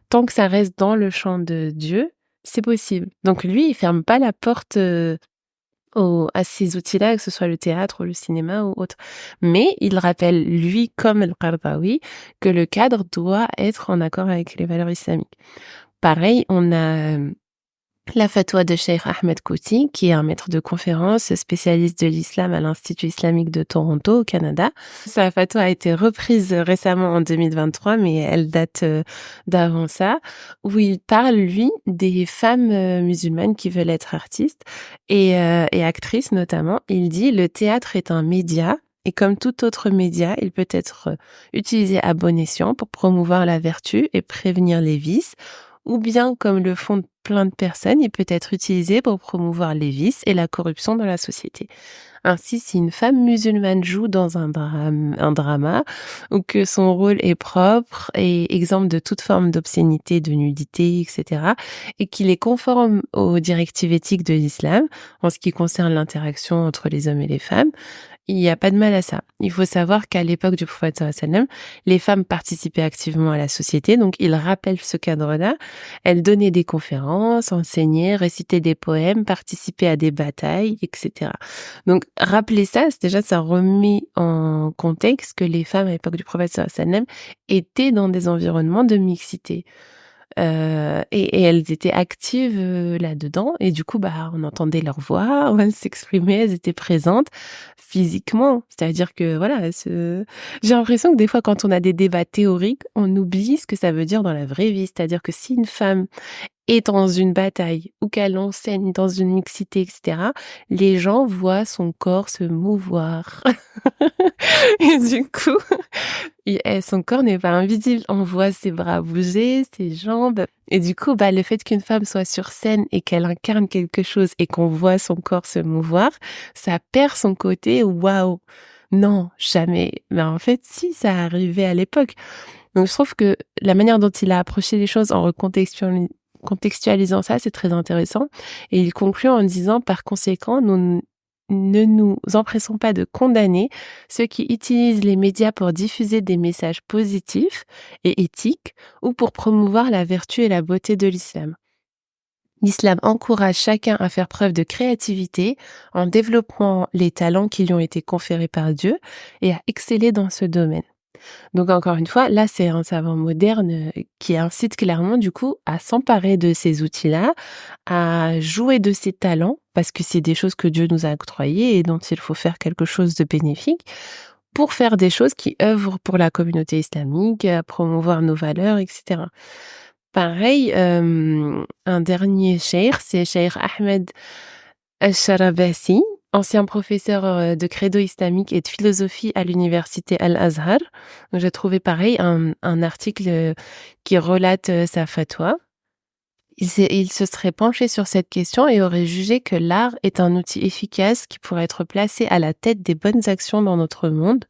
tant que ça reste dans le champ de Dieu, c'est possible. Donc lui, il ferme pas la porte à ces outils-là, que ce soit le théâtre ou le cinéma ou autre. Mais il rappelle, lui comme Al-Qaradawi, que le cadre doit être en accord avec les valeurs islamiques. Pareil, on a la fatwa de Cheikh Ahmed Kouti, qui est un maître de conférence spécialiste de l'islam à l'Institut islamique de Toronto, au Canada. Sa fatwa a été reprise récemment en 2023, mais elle date d'avant ça, où il parle, lui, des femmes musulmanes qui veulent être artistes et actrices notamment. Il dit « Le théâtre est un média, et comme tout autre média, il peut être utilisé à bon escient pour promouvoir la vertu et prévenir les vices, ou bien, comme le font plein de personnes, il peut être utilisé pour promouvoir les vices et la corruption dans la société. Ainsi, si une femme musulmane joue dans un drama, ou que son rôle est propre et exempt de toute forme d'obscénité, de nudité, etc., et qu'il est conforme aux directives éthiques de l'islam, en ce qui concerne l'interaction entre les hommes et les femmes, il n'y a pas de mal à ça. Il faut savoir qu'à l'époque du prophète sallallahu alayhi wa sallam, les femmes participaient activement à la société, donc il rappelle ce cadre-là. Elles donnaient des conférences, enseignaient, récitaient des poèmes, participaient à des batailles, etc. Donc rappeler ça, c'est déjà, ça remet en contexte que les femmes à l'époque du prophète sallallahu alayhi wa sallam étaient dans des environnements de mixité. Et elles étaient actives là-dedans, et du coup on entendait leur voix, on s'exprimait, elles étaient présentes physiquement, c'est-à-dire que voilà, j'ai l'impression que des fois quand on a des débats théoriques, on oublie ce que ça veut dire dans la vraie vie, c'est-à-dire que si une femme est dans une bataille ou qu'elle enseigne dans une mixité, etc., les gens voient son corps se mouvoir. Et du coup, son corps n'est pas invisible. On voit ses bras bouger, ses jambes. Et du coup, le fait qu'une femme soit sur scène et qu'elle incarne quelque chose et qu'on voit son corps se mouvoir, ça perd son côté waouh. Non, jamais. Mais en fait, si, ça arrivait à l'époque. Donc, je trouve que la manière dont il a approché les choses en contextualisant ça, c'est très intéressant. Et il conclut en disant, par conséquent, nous ne nous empressons pas de condamner ceux qui utilisent les médias pour diffuser des messages positifs et éthiques ou pour promouvoir la vertu et la beauté de l'islam. L'islam encourage chacun à faire preuve de créativité en développant les talents qui lui ont été conférés par Dieu et à exceller dans ce domaine. Donc encore une fois, là c'est un savant moderne qui incite clairement du coup à s'emparer de ces outils-là, à jouer de ses talents, parce que c'est des choses que Dieu nous a octroyées et dont il faut faire quelque chose de bénéfique, pour faire des choses qui œuvrent pour la communauté islamique, à promouvoir nos valeurs, etc. Pareil, un dernier cheikh, c'est Cheikh Ahmed Al-Sharabasi, ancien professeur de credo islamique et de philosophie à l'université Al-Azhar. Donc, j'ai trouvé pareil un article qui relate sa fatwa. Il se serait penché sur cette question et aurait jugé que l'art est un outil efficace qui pourrait être placé à la tête des bonnes actions dans notre monde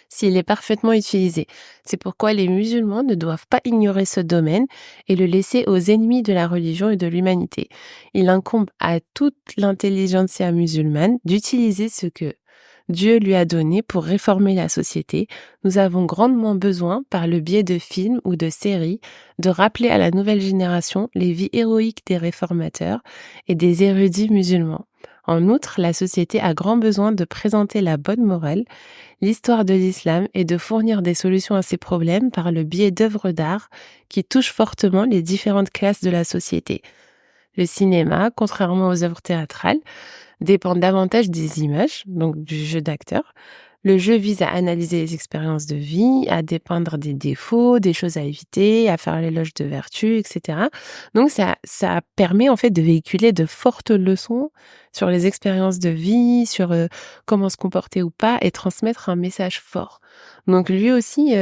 s'il est parfaitement utilisé. C'est pourquoi les musulmans ne doivent pas ignorer ce domaine et le laisser aux ennemis de la religion et de l'humanité. Il incombe à toute l'intelligentsia musulmane d'utiliser ce que Dieu lui a donné pour réformer la société. Nous avons grandement besoin, par le biais de films ou de séries, de rappeler à la nouvelle génération les vies héroïques des réformateurs et des érudits musulmans. En outre, la société a grand besoin de présenter la bonne morale, l'histoire de l'islam et de fournir des solutions à ces problèmes par le biais d'œuvres d'art qui touchent fortement les différentes classes de la société. Le cinéma, contrairement aux œuvres théâtrales, dépend davantage des images, donc du jeu d'acteur. Le jeu vise à analyser les expériences de vie, à dépeindre des défauts, des choses à éviter, à faire l'éloge de vertu, etc. Donc ça permet en fait de véhiculer de fortes leçons sur les expériences de vie, sur comment se comporter ou pas, et transmettre un message fort. Donc lui aussi,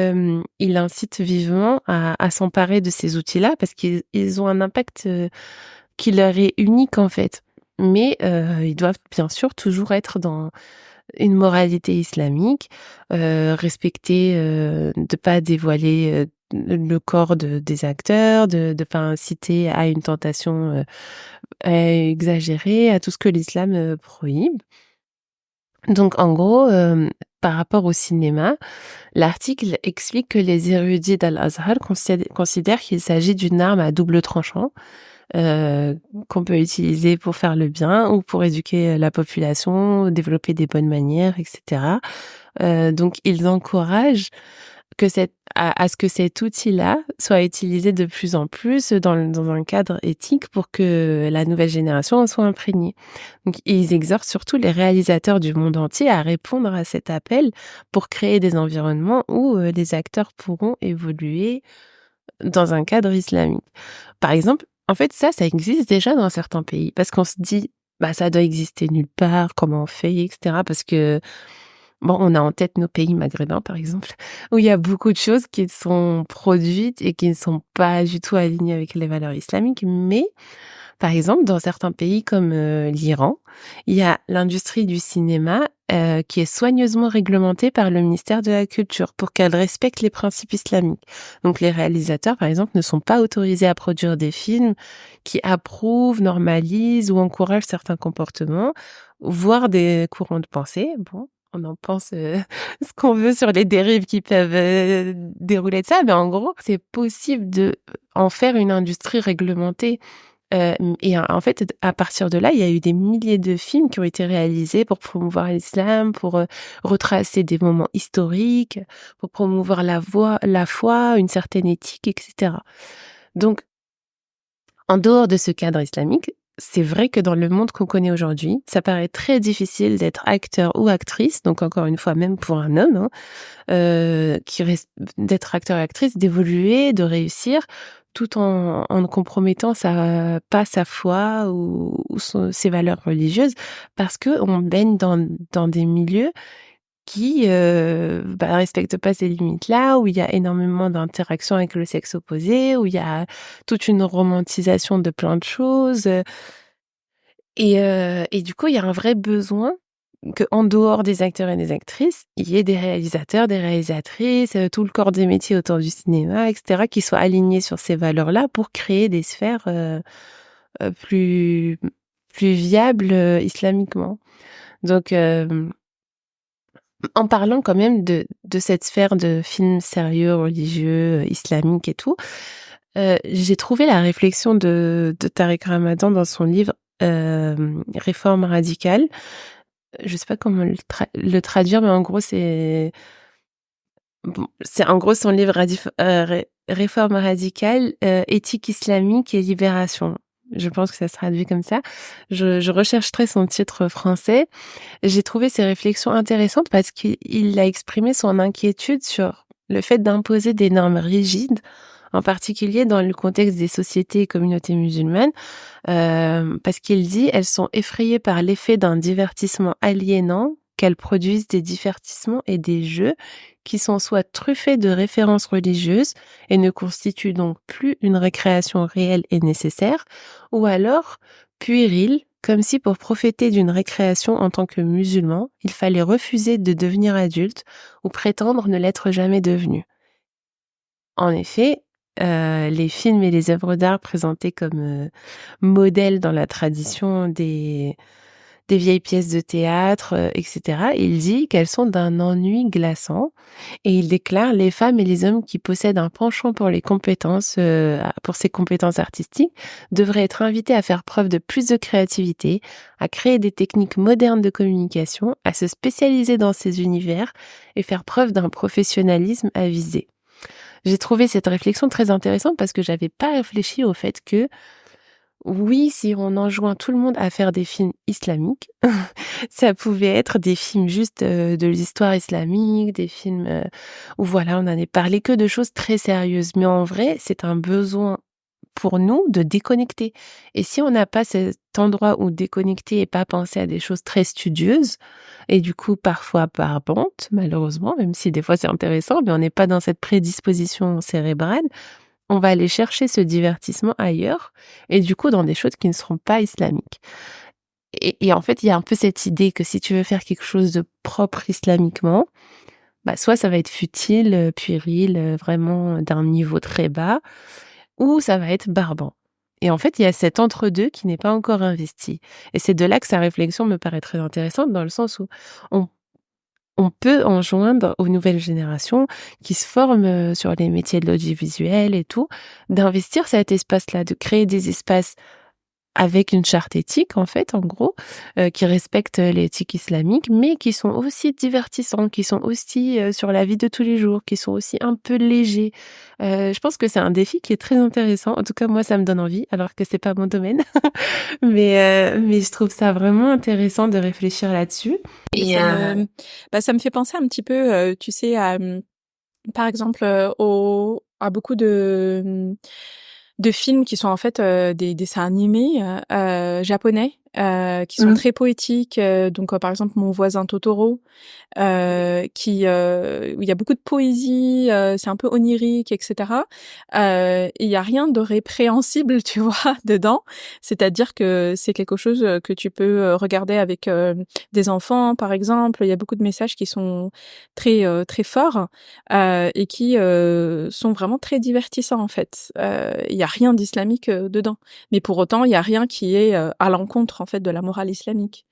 il incite vivement à s'emparer de ces outils-là parce qu'ils ont un impact qui leur est unique en fait. Mais ils doivent bien sûr toujours être dans une moralité islamique, respecter, de pas dévoiler le corps des acteurs, de pas inciter à une tentation exagérée, à tout ce que l'islam prohibe. Donc en gros, par rapport au cinéma, l'article explique que les érudits d'Al-Azhar considèrent qu'il s'agit d'une arme à double tranchant, qu'on peut utiliser pour faire le bien ou pour éduquer la population, développer des bonnes manières, etc. Donc ils encouragent à ce que cet outil-là soit utilisé de plus en plus dans un cadre éthique pour que la nouvelle génération en soit imprégnée. Donc ils exhortent surtout les réalisateurs du monde entier à répondre à cet appel pour créer des environnements où les acteurs pourront évoluer dans un cadre islamique. Par exemple, en fait, ça existe déjà dans certains pays parce qu'on se dit, bah, ça doit exister nulle part, comment on fait, etc. Parce que, bon, on a en tête nos pays maghrébins, par exemple, où il y a beaucoup de choses qui sont produites et qui ne sont pas du tout alignées avec les valeurs islamiques. Mais, par exemple, dans certains pays comme l'Iran, il y a l'industrie du cinéma qui est soigneusement réglementée par le ministère de la Culture pour qu'elle respecte les principes islamiques. Donc les réalisateurs, par exemple, ne sont pas autorisés à produire des films qui approuvent, normalisent ou encouragent certains comportements, voire des courants de pensée. Bon, on en pense ce qu'on veut sur les dérives qui peuvent dérouler de ça, mais en gros, c'est possible de en faire une industrie réglementée. Et en fait, à partir de là, il y a eu des milliers de films qui ont été réalisés pour promouvoir l'islam, pour retracer des moments historiques, pour promouvoir la foi, une certaine éthique, etc. Donc, en dehors de ce cadre islamique, c'est vrai que dans le monde qu'on connaît aujourd'hui, ça paraît très difficile d'être acteur ou actrice, donc encore une fois, même pour un homme, d'être acteur et actrice, d'évoluer, de réussir, tout en compromettant sa foi ou ses valeurs religieuses, parce que on baigne dans des milieux qui respectent pas ces limites-là, où il y a énormément d'interactions avec le sexe opposé, où il y a toute une romantisation de plein de choses. Et du coup, il y a un vrai besoin qu'en dehors des acteurs et des actrices, il y ait des réalisateurs, des réalisatrices, tout le corps des métiers autour du cinéma, etc., qui soient alignés sur ces valeurs-là pour créer des sphères plus viables islamiquement. Donc, en parlant quand même de cette sphère de films sérieux, religieux, islamiques et tout, j'ai trouvé la réflexion de Tariq Ramadan dans son livre Réforme radicale. Je sais pas comment le traduire, mais en gros c'est en gros son livre Réforme radicale, éthique islamique et libération. Je pense que ça se traduit comme ça. Je rechercherai son titre français. J'ai trouvé ses réflexions intéressantes parce qu'il a exprimé son inquiétude sur le fait d'imposer des normes rigides, en particulier dans le contexte des sociétés et communautés musulmanes, parce qu'il dit elles sont effrayées par l'effet d'un divertissement aliénant, qu'elles produisent des divertissements et des jeux qui sont soit truffés de références religieuses et ne constituent donc plus une récréation réelle et nécessaire, ou alors puérils, comme si pour profiter d'une récréation en tant que musulman, il fallait refuser de devenir adulte ou prétendre ne l'être jamais devenu. En effet, les films et les œuvres d'art présentés comme modèles dans la tradition des vieilles pièces de théâtre, etc., il dit qu'elles sont d'un ennui glaçant et il déclare les femmes et les hommes qui possèdent un penchant pour les compétences, pour ces compétences artistiques, devraient être invités à faire preuve de plus de créativité, à créer des techniques modernes de communication, à se spécialiser dans ces univers et faire preuve d'un professionnalisme avisé. J'ai trouvé cette réflexion très intéressante parce que j'avais pas réfléchi au fait que oui, si on enjoint tout le monde à faire des films islamiques, ça pouvait être des films juste de l'histoire islamique, des films où voilà, on n'en parlé que de choses très sérieuses. Mais en vrai, c'est un besoin pour nous de déconnecter. Et si on n'a pas cet endroit où déconnecter et pas penser à des choses très studieuses, et du coup parfois barbantes, malheureusement, même si des fois c'est intéressant, mais on n'est pas dans cette prédisposition cérébrale, on va aller chercher ce divertissement ailleurs, et du coup dans des choses qui ne seront pas islamiques. Et en fait, il y a un peu cette idée que si tu veux faire quelque chose de propre islamiquement, soit ça va être futile, puéril, vraiment d'un niveau très bas, ou ça va être barbant. Et en fait, il y a cet entre-deux qui n'est pas encore investi. Et c'est de là que sa réflexion me paraît très intéressante, dans le sens où on, on peut enjoindre aux nouvelles générations qui se forment sur les métiers de l'audiovisuel et tout, d'investir cet espace-là, de créer des espaces avec une charte éthique, en fait, en gros, qui respectent l'éthique islamique, mais qui sont aussi divertissants, qui sont aussi sur la vie de tous les jours, qui sont aussi un peu légers. Je pense que c'est un défi qui est très intéressant. En tout cas, moi, ça me donne envie, alors que c'est pas mon domaine. Mais je trouve ça vraiment intéressant de réfléchir là-dessus. Et ça me fait penser un petit peu, tu sais, à, par exemple, à beaucoup de films qui sont en fait des dessins animés japonais qui sont très poétiques. Donc, par exemple, Mon voisin Totoro, où il y a beaucoup de poésie, c'est un peu onirique, etc. Il y a rien de répréhensible, tu vois, dedans. C'est-à-dire que c'est quelque chose que tu peux regarder avec des enfants, par exemple. Il y a beaucoup de messages qui sont très très forts et qui sont vraiment très divertissants en fait. Il y a rien d'islamique dedans, mais pour autant il y a rien qui est à l'encontre en fait de la morale islamique.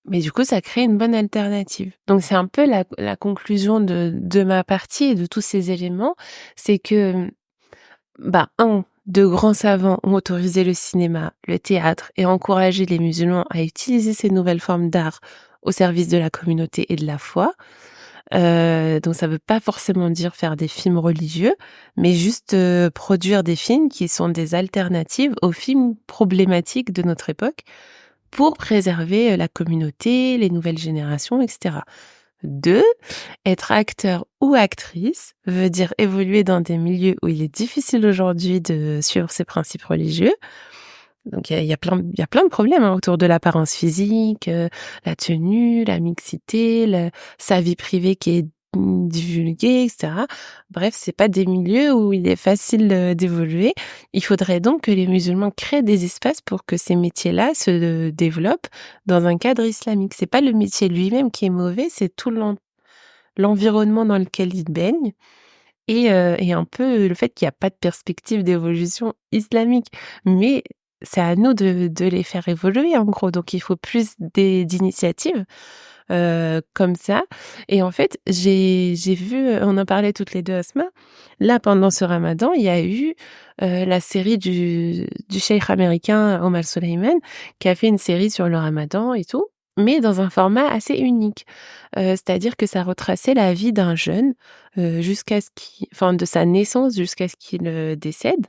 Mais du coup, ça crée une bonne alternative. Donc, c'est un peu la conclusion de ma partie et de tous ces éléments. C'est que, de grands savants ont autorisé le cinéma, le théâtre et encouragé les musulmans à utiliser ces nouvelles formes d'art au service de la communauté et de la foi. Donc, ça veut pas forcément dire faire des films religieux, mais juste produire des films qui sont des alternatives aux films problématiques de notre époque, pour préserver la communauté, les nouvelles générations, etc. 2, être acteur ou actrice veut dire évoluer dans des milieux où il est difficile aujourd'hui de suivre ses principes religieux. Donc il y a plein de problèmes autour de l'apparence physique, la tenue, la mixité, sa vie privée qui est divulguée, etc. Bref, c'est pas des milieux où il est facile d'évoluer. Il faudrait donc que les musulmans créent des espaces pour que ces métiers-là se développent dans un cadre islamique. C'est pas le métier lui-même qui est mauvais, c'est tout l'environnement dans lequel il baigne. Et un peu le fait qu'il n'y a pas de perspective d'évolution islamique. Mais c'est à nous de les faire évoluer, en gros. Donc, il faut plus d'initiatives comme ça. Et en fait, j'ai vu, on en parlait toutes les deux, Asma. Là, pendant ce ramadan, il y a eu la série du cheikh américain Omar Suleiman, qui a fait une série sur le ramadan et tout, mais dans un format assez unique. C'est-à-dire que ça retraçait la vie d'un jeune de sa naissance jusqu'à ce qu'il décède.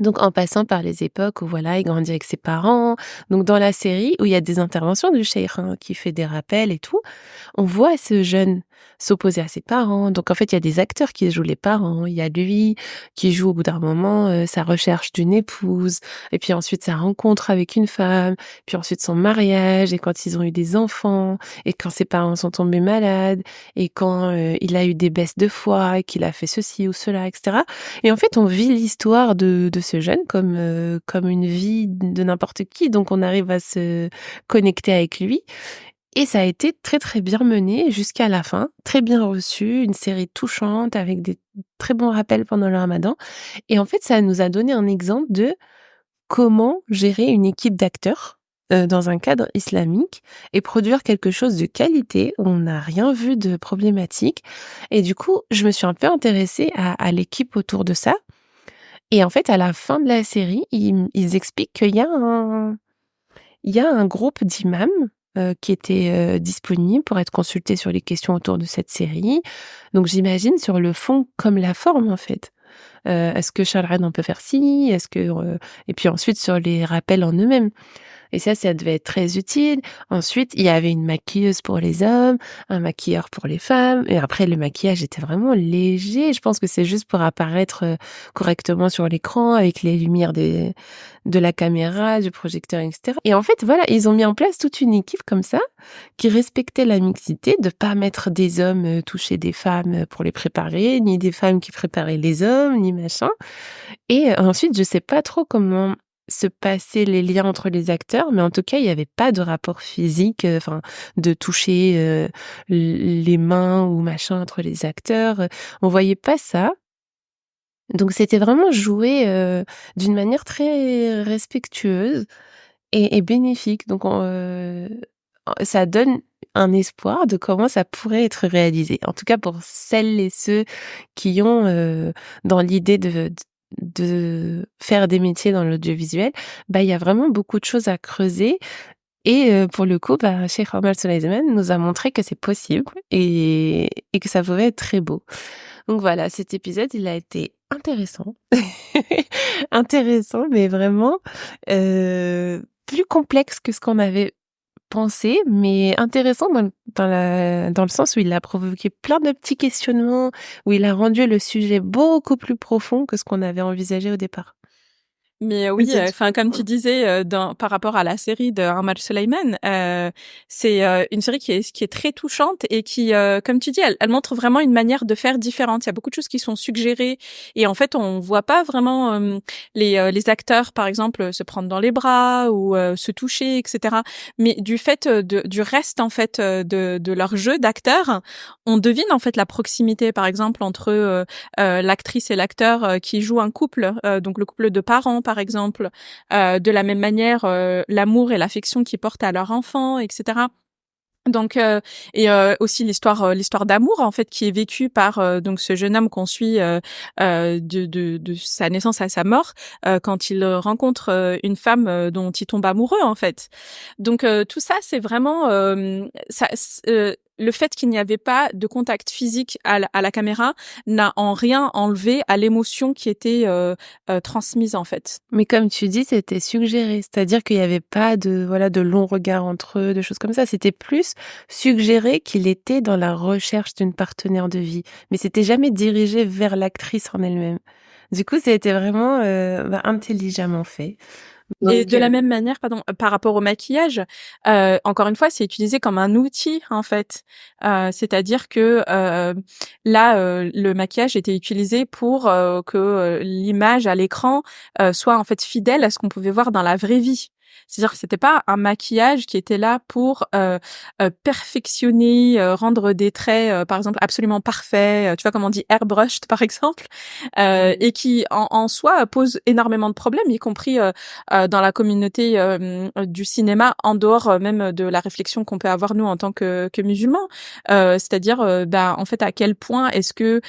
Donc, en passant par les époques où, voilà, il grandit avec ses parents. Donc, dans la série, où il y a des interventions du cheikh, qui fait des rappels et tout, on voit ce jeune s'opposer à ses parents. Donc, en fait, il y a des acteurs qui jouent les parents. Il y a lui qui joue, au bout d'un moment, sa recherche d'une épouse. Et puis ensuite, sa rencontre avec une femme. Puis ensuite, son mariage. Et quand ils ont eu des enfants. Et quand ses parents sont tombés malades. Et quand il a eu des baisses de foi. Et qu'il a fait ceci ou cela, etc. Et en fait, on vit l'histoire de ce jeune comme une vie de n'importe qui. Donc, on arrive à se connecter avec lui. Et ça a été très, très bien mené jusqu'à la fin. Très bien reçu. Une série touchante avec des très bons rappels pendant le ramadan. Et en fait, ça nous a donné un exemple de comment gérer une équipe d'acteurs dans un cadre islamique et produire quelque chose de qualité où on n'a rien vu de problématique. Et du coup, je me suis un peu intéressée à l'équipe autour de ça. Et en fait, à la fin de la série, ils expliquent qu'il y a un groupe d'imams qui était disponible pour être consulté sur les questions autour de cette série. Donc, j'imagine sur le fond comme la forme, en fait. Est-ce que Shar'an on peut faire ci? Et puis ensuite sur les rappels en eux-mêmes. Et ça devait être très utile. Ensuite, il y avait une maquilleuse pour les hommes, un maquilleur pour les femmes. Et après, le maquillage était vraiment léger. Je pense que c'est juste pour apparaître correctement sur l'écran avec les lumières de la caméra, du projecteur, etc. Et en fait, voilà, ils ont mis en place toute une équipe comme ça qui respectait la mixité, de pas mettre des hommes toucher des femmes pour les préparer, ni des femmes qui préparaient les hommes, ni machin. Et ensuite, je sais pas trop comment se passer les liens entre les acteurs, mais en tout cas, il y avait pas de rapport physique, enfin, de toucher les mains ou machin entre les acteurs. On voyait pas ça. Donc c'était vraiment joué d'une manière très respectueuse et bénéfique. Donc ça donne un espoir de comment ça pourrait être réalisé. En tout cas pour celles et ceux qui ont dans l'idée de faire des métiers dans l'audiovisuel, bah il y a vraiment beaucoup de choses à creuser. Et pour le coup, bah, Cheikh Omar Suleiman nous a montré que c'est possible et que ça pouvait être très beau. Donc voilà, cet épisode, il a été intéressant. Intéressant, mais vraiment plus complexe que ce qu'on avait pensé, mais intéressant dans le sens où il a provoqué plein de petits questionnements, où il a rendu le sujet beaucoup plus profond que ce qu'on avait envisagé au départ. Mais oui, enfin comme tu disais par rapport à la série de Omar Suleiman, c'est une série qui est très touchante et qui, comme tu dis, elle montre vraiment une manière de faire différente. Il y a beaucoup de choses qui sont suggérées et en fait on voit pas vraiment les acteurs par exemple se prendre dans les bras ou se toucher, etc. Mais du fait du reste en fait de leur jeu d'acteurs, on devine en fait la proximité par exemple entre l'actrice et l'acteur qui joue un couple, donc le couple de parents par exemple, de la même manière l'amour et l'affection qu'ils portent à leur enfant, etc. Donc aussi l'histoire d'amour en fait qui est vécue par donc ce jeune homme qu'on suit de sa naissance à sa mort quand il rencontre une femme dont il tombe amoureux en fait. Donc tout ça c'est vraiment le fait qu'il n'y avait pas de contact physique à la caméra n'a en rien enlevé à l'émotion qui était transmise en fait. Mais comme tu dis, c'était suggéré, c'est-à-dire qu'il y avait pas de longs regards entre eux, de choses comme ça. C'était plus suggéré qu'il était dans la recherche d'une partenaire de vie, mais c'était jamais dirigé vers l'actrice en elle-même. Du coup, c'était vraiment intelligemment fait. Et de la même manière, par rapport au maquillage, encore une fois, c'est utilisé comme un outil en fait. C'est-à-dire que là, le maquillage était utilisé pour que l'image à l'écran soit en fait fidèle à ce qu'on pouvait voir dans la vraie vie. C'est-à-dire que c'était pas un maquillage qui était là pour perfectionner, rendre des traits, par exemple, absolument parfaits, tu vois, comme on dit airbrushed, par exemple, et qui, en soi, pose énormément de problèmes, y compris dans la communauté du cinéma, en dehors même de la réflexion qu'on peut avoir, nous, en tant que musulmans. C'est-à-dire, en fait, à quel point est-ce que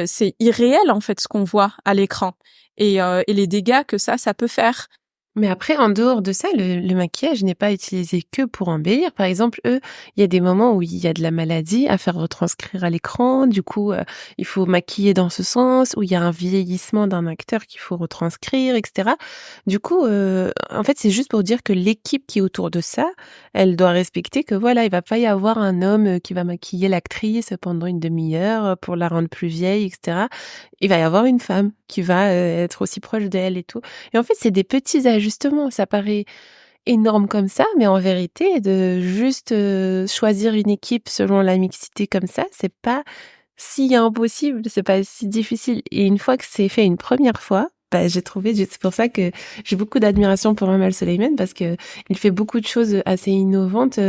c'est irréel, en fait, ce qu'on voit à l'écran et les dégâts que ça peut faire. Mais après, en dehors de ça, le maquillage n'est pas utilisé que pour embellir. Par exemple, il y a des moments où il y a de la maladie à faire retranscrire à l'écran. Du coup, il faut maquiller dans ce sens, où il y a un vieillissement d'un acteur qu'il faut retranscrire, etc. Du coup, en fait, c'est juste pour dire que l'équipe qui est autour de ça, elle doit respecter que voilà, il va pas y avoir un homme qui va maquiller l'actrice pendant une demi-heure pour la rendre plus vieille, etc. Il va y avoir une femme qui va être aussi proche d'elle et tout. Et en fait, c'est des petits ajustements. Ça paraît énorme comme ça, mais en vérité, de juste choisir une équipe selon la mixité comme ça, c'est pas si impossible, c'est pas si difficile. Et une fois que c'est fait une première fois, j'ai trouvé, c'est pour ça que j'ai beaucoup d'admiration pour Omar Suleiman parce que il fait beaucoup de choses assez innovantes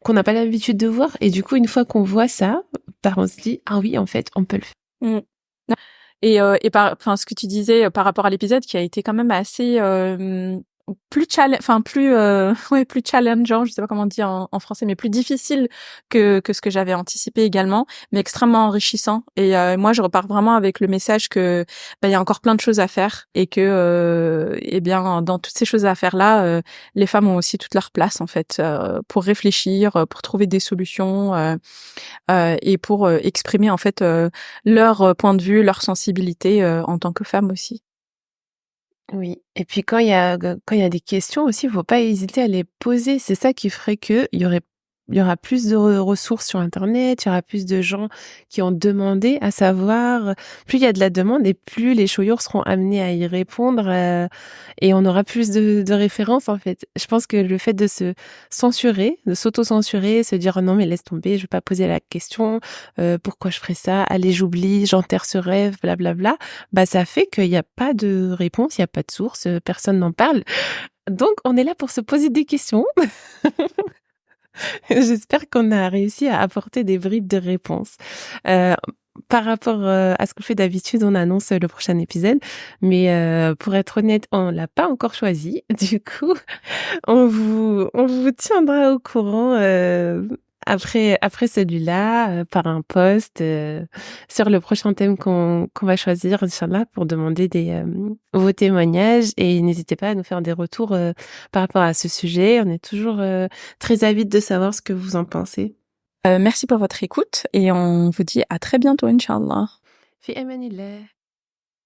qu'on n'a pas l'habitude de voir. Et du coup, une fois qu'on voit ça, on se dit, ah oui, en fait, on peut le faire. Et ce que tu disais par rapport à l'épisode qui a été quand même assez plus challengeant, je sais pas comment dire en français, mais plus difficile que ce que j'avais anticipé également, mais extrêmement enrichissant. Et moi, je repars vraiment avec le message que il y a encore plein de choses à faire et que dans toutes ces choses à faire là, les femmes ont aussi toute leur place en fait pour réfléchir, pour trouver des solutions et pour exprimer en fait leur point de vue, leur sensibilité en tant que femme aussi. Oui, et puis quand il y a des questions aussi, il faut pas hésiter à les poser. C'est ça qui ferait que il y aurait il y aura plus de ressources sur Internet, il y aura plus de gens qui ont demandé à savoir. Plus il y a de la demande et plus les chouyours seront amenés à y répondre et on aura plus de références en fait. Je pense que le fait de se censurer, de s'auto-censurer, se dire non mais laisse tomber, je vais pas poser la question, pourquoi je ferais ça, allez j'oublie, j'enterre ce rêve, blablabla, bah ça fait qu'il n'y a pas de réponse, il n'y a pas de source, personne n'en parle. Donc on est là pour se poser des questions. J'espère qu'on a réussi à apporter des bribes de réponses. Par rapport à ce qu'on fait d'habitude, on annonce le prochain épisode, mais pour être honnête, on l'a pas encore choisi. Du coup, on vous tiendra au courant après celui-là par un post sur le prochain thème qu'on va choisir, Inch'Allah, pour demander vos témoignages et n'hésitez pas à nous faire des retours par rapport à ce sujet. On est toujours très avide de savoir ce que vous en pensez. Merci pour votre écoute et on vous dit à très bientôt, Inch'Allah. Fi amanillah.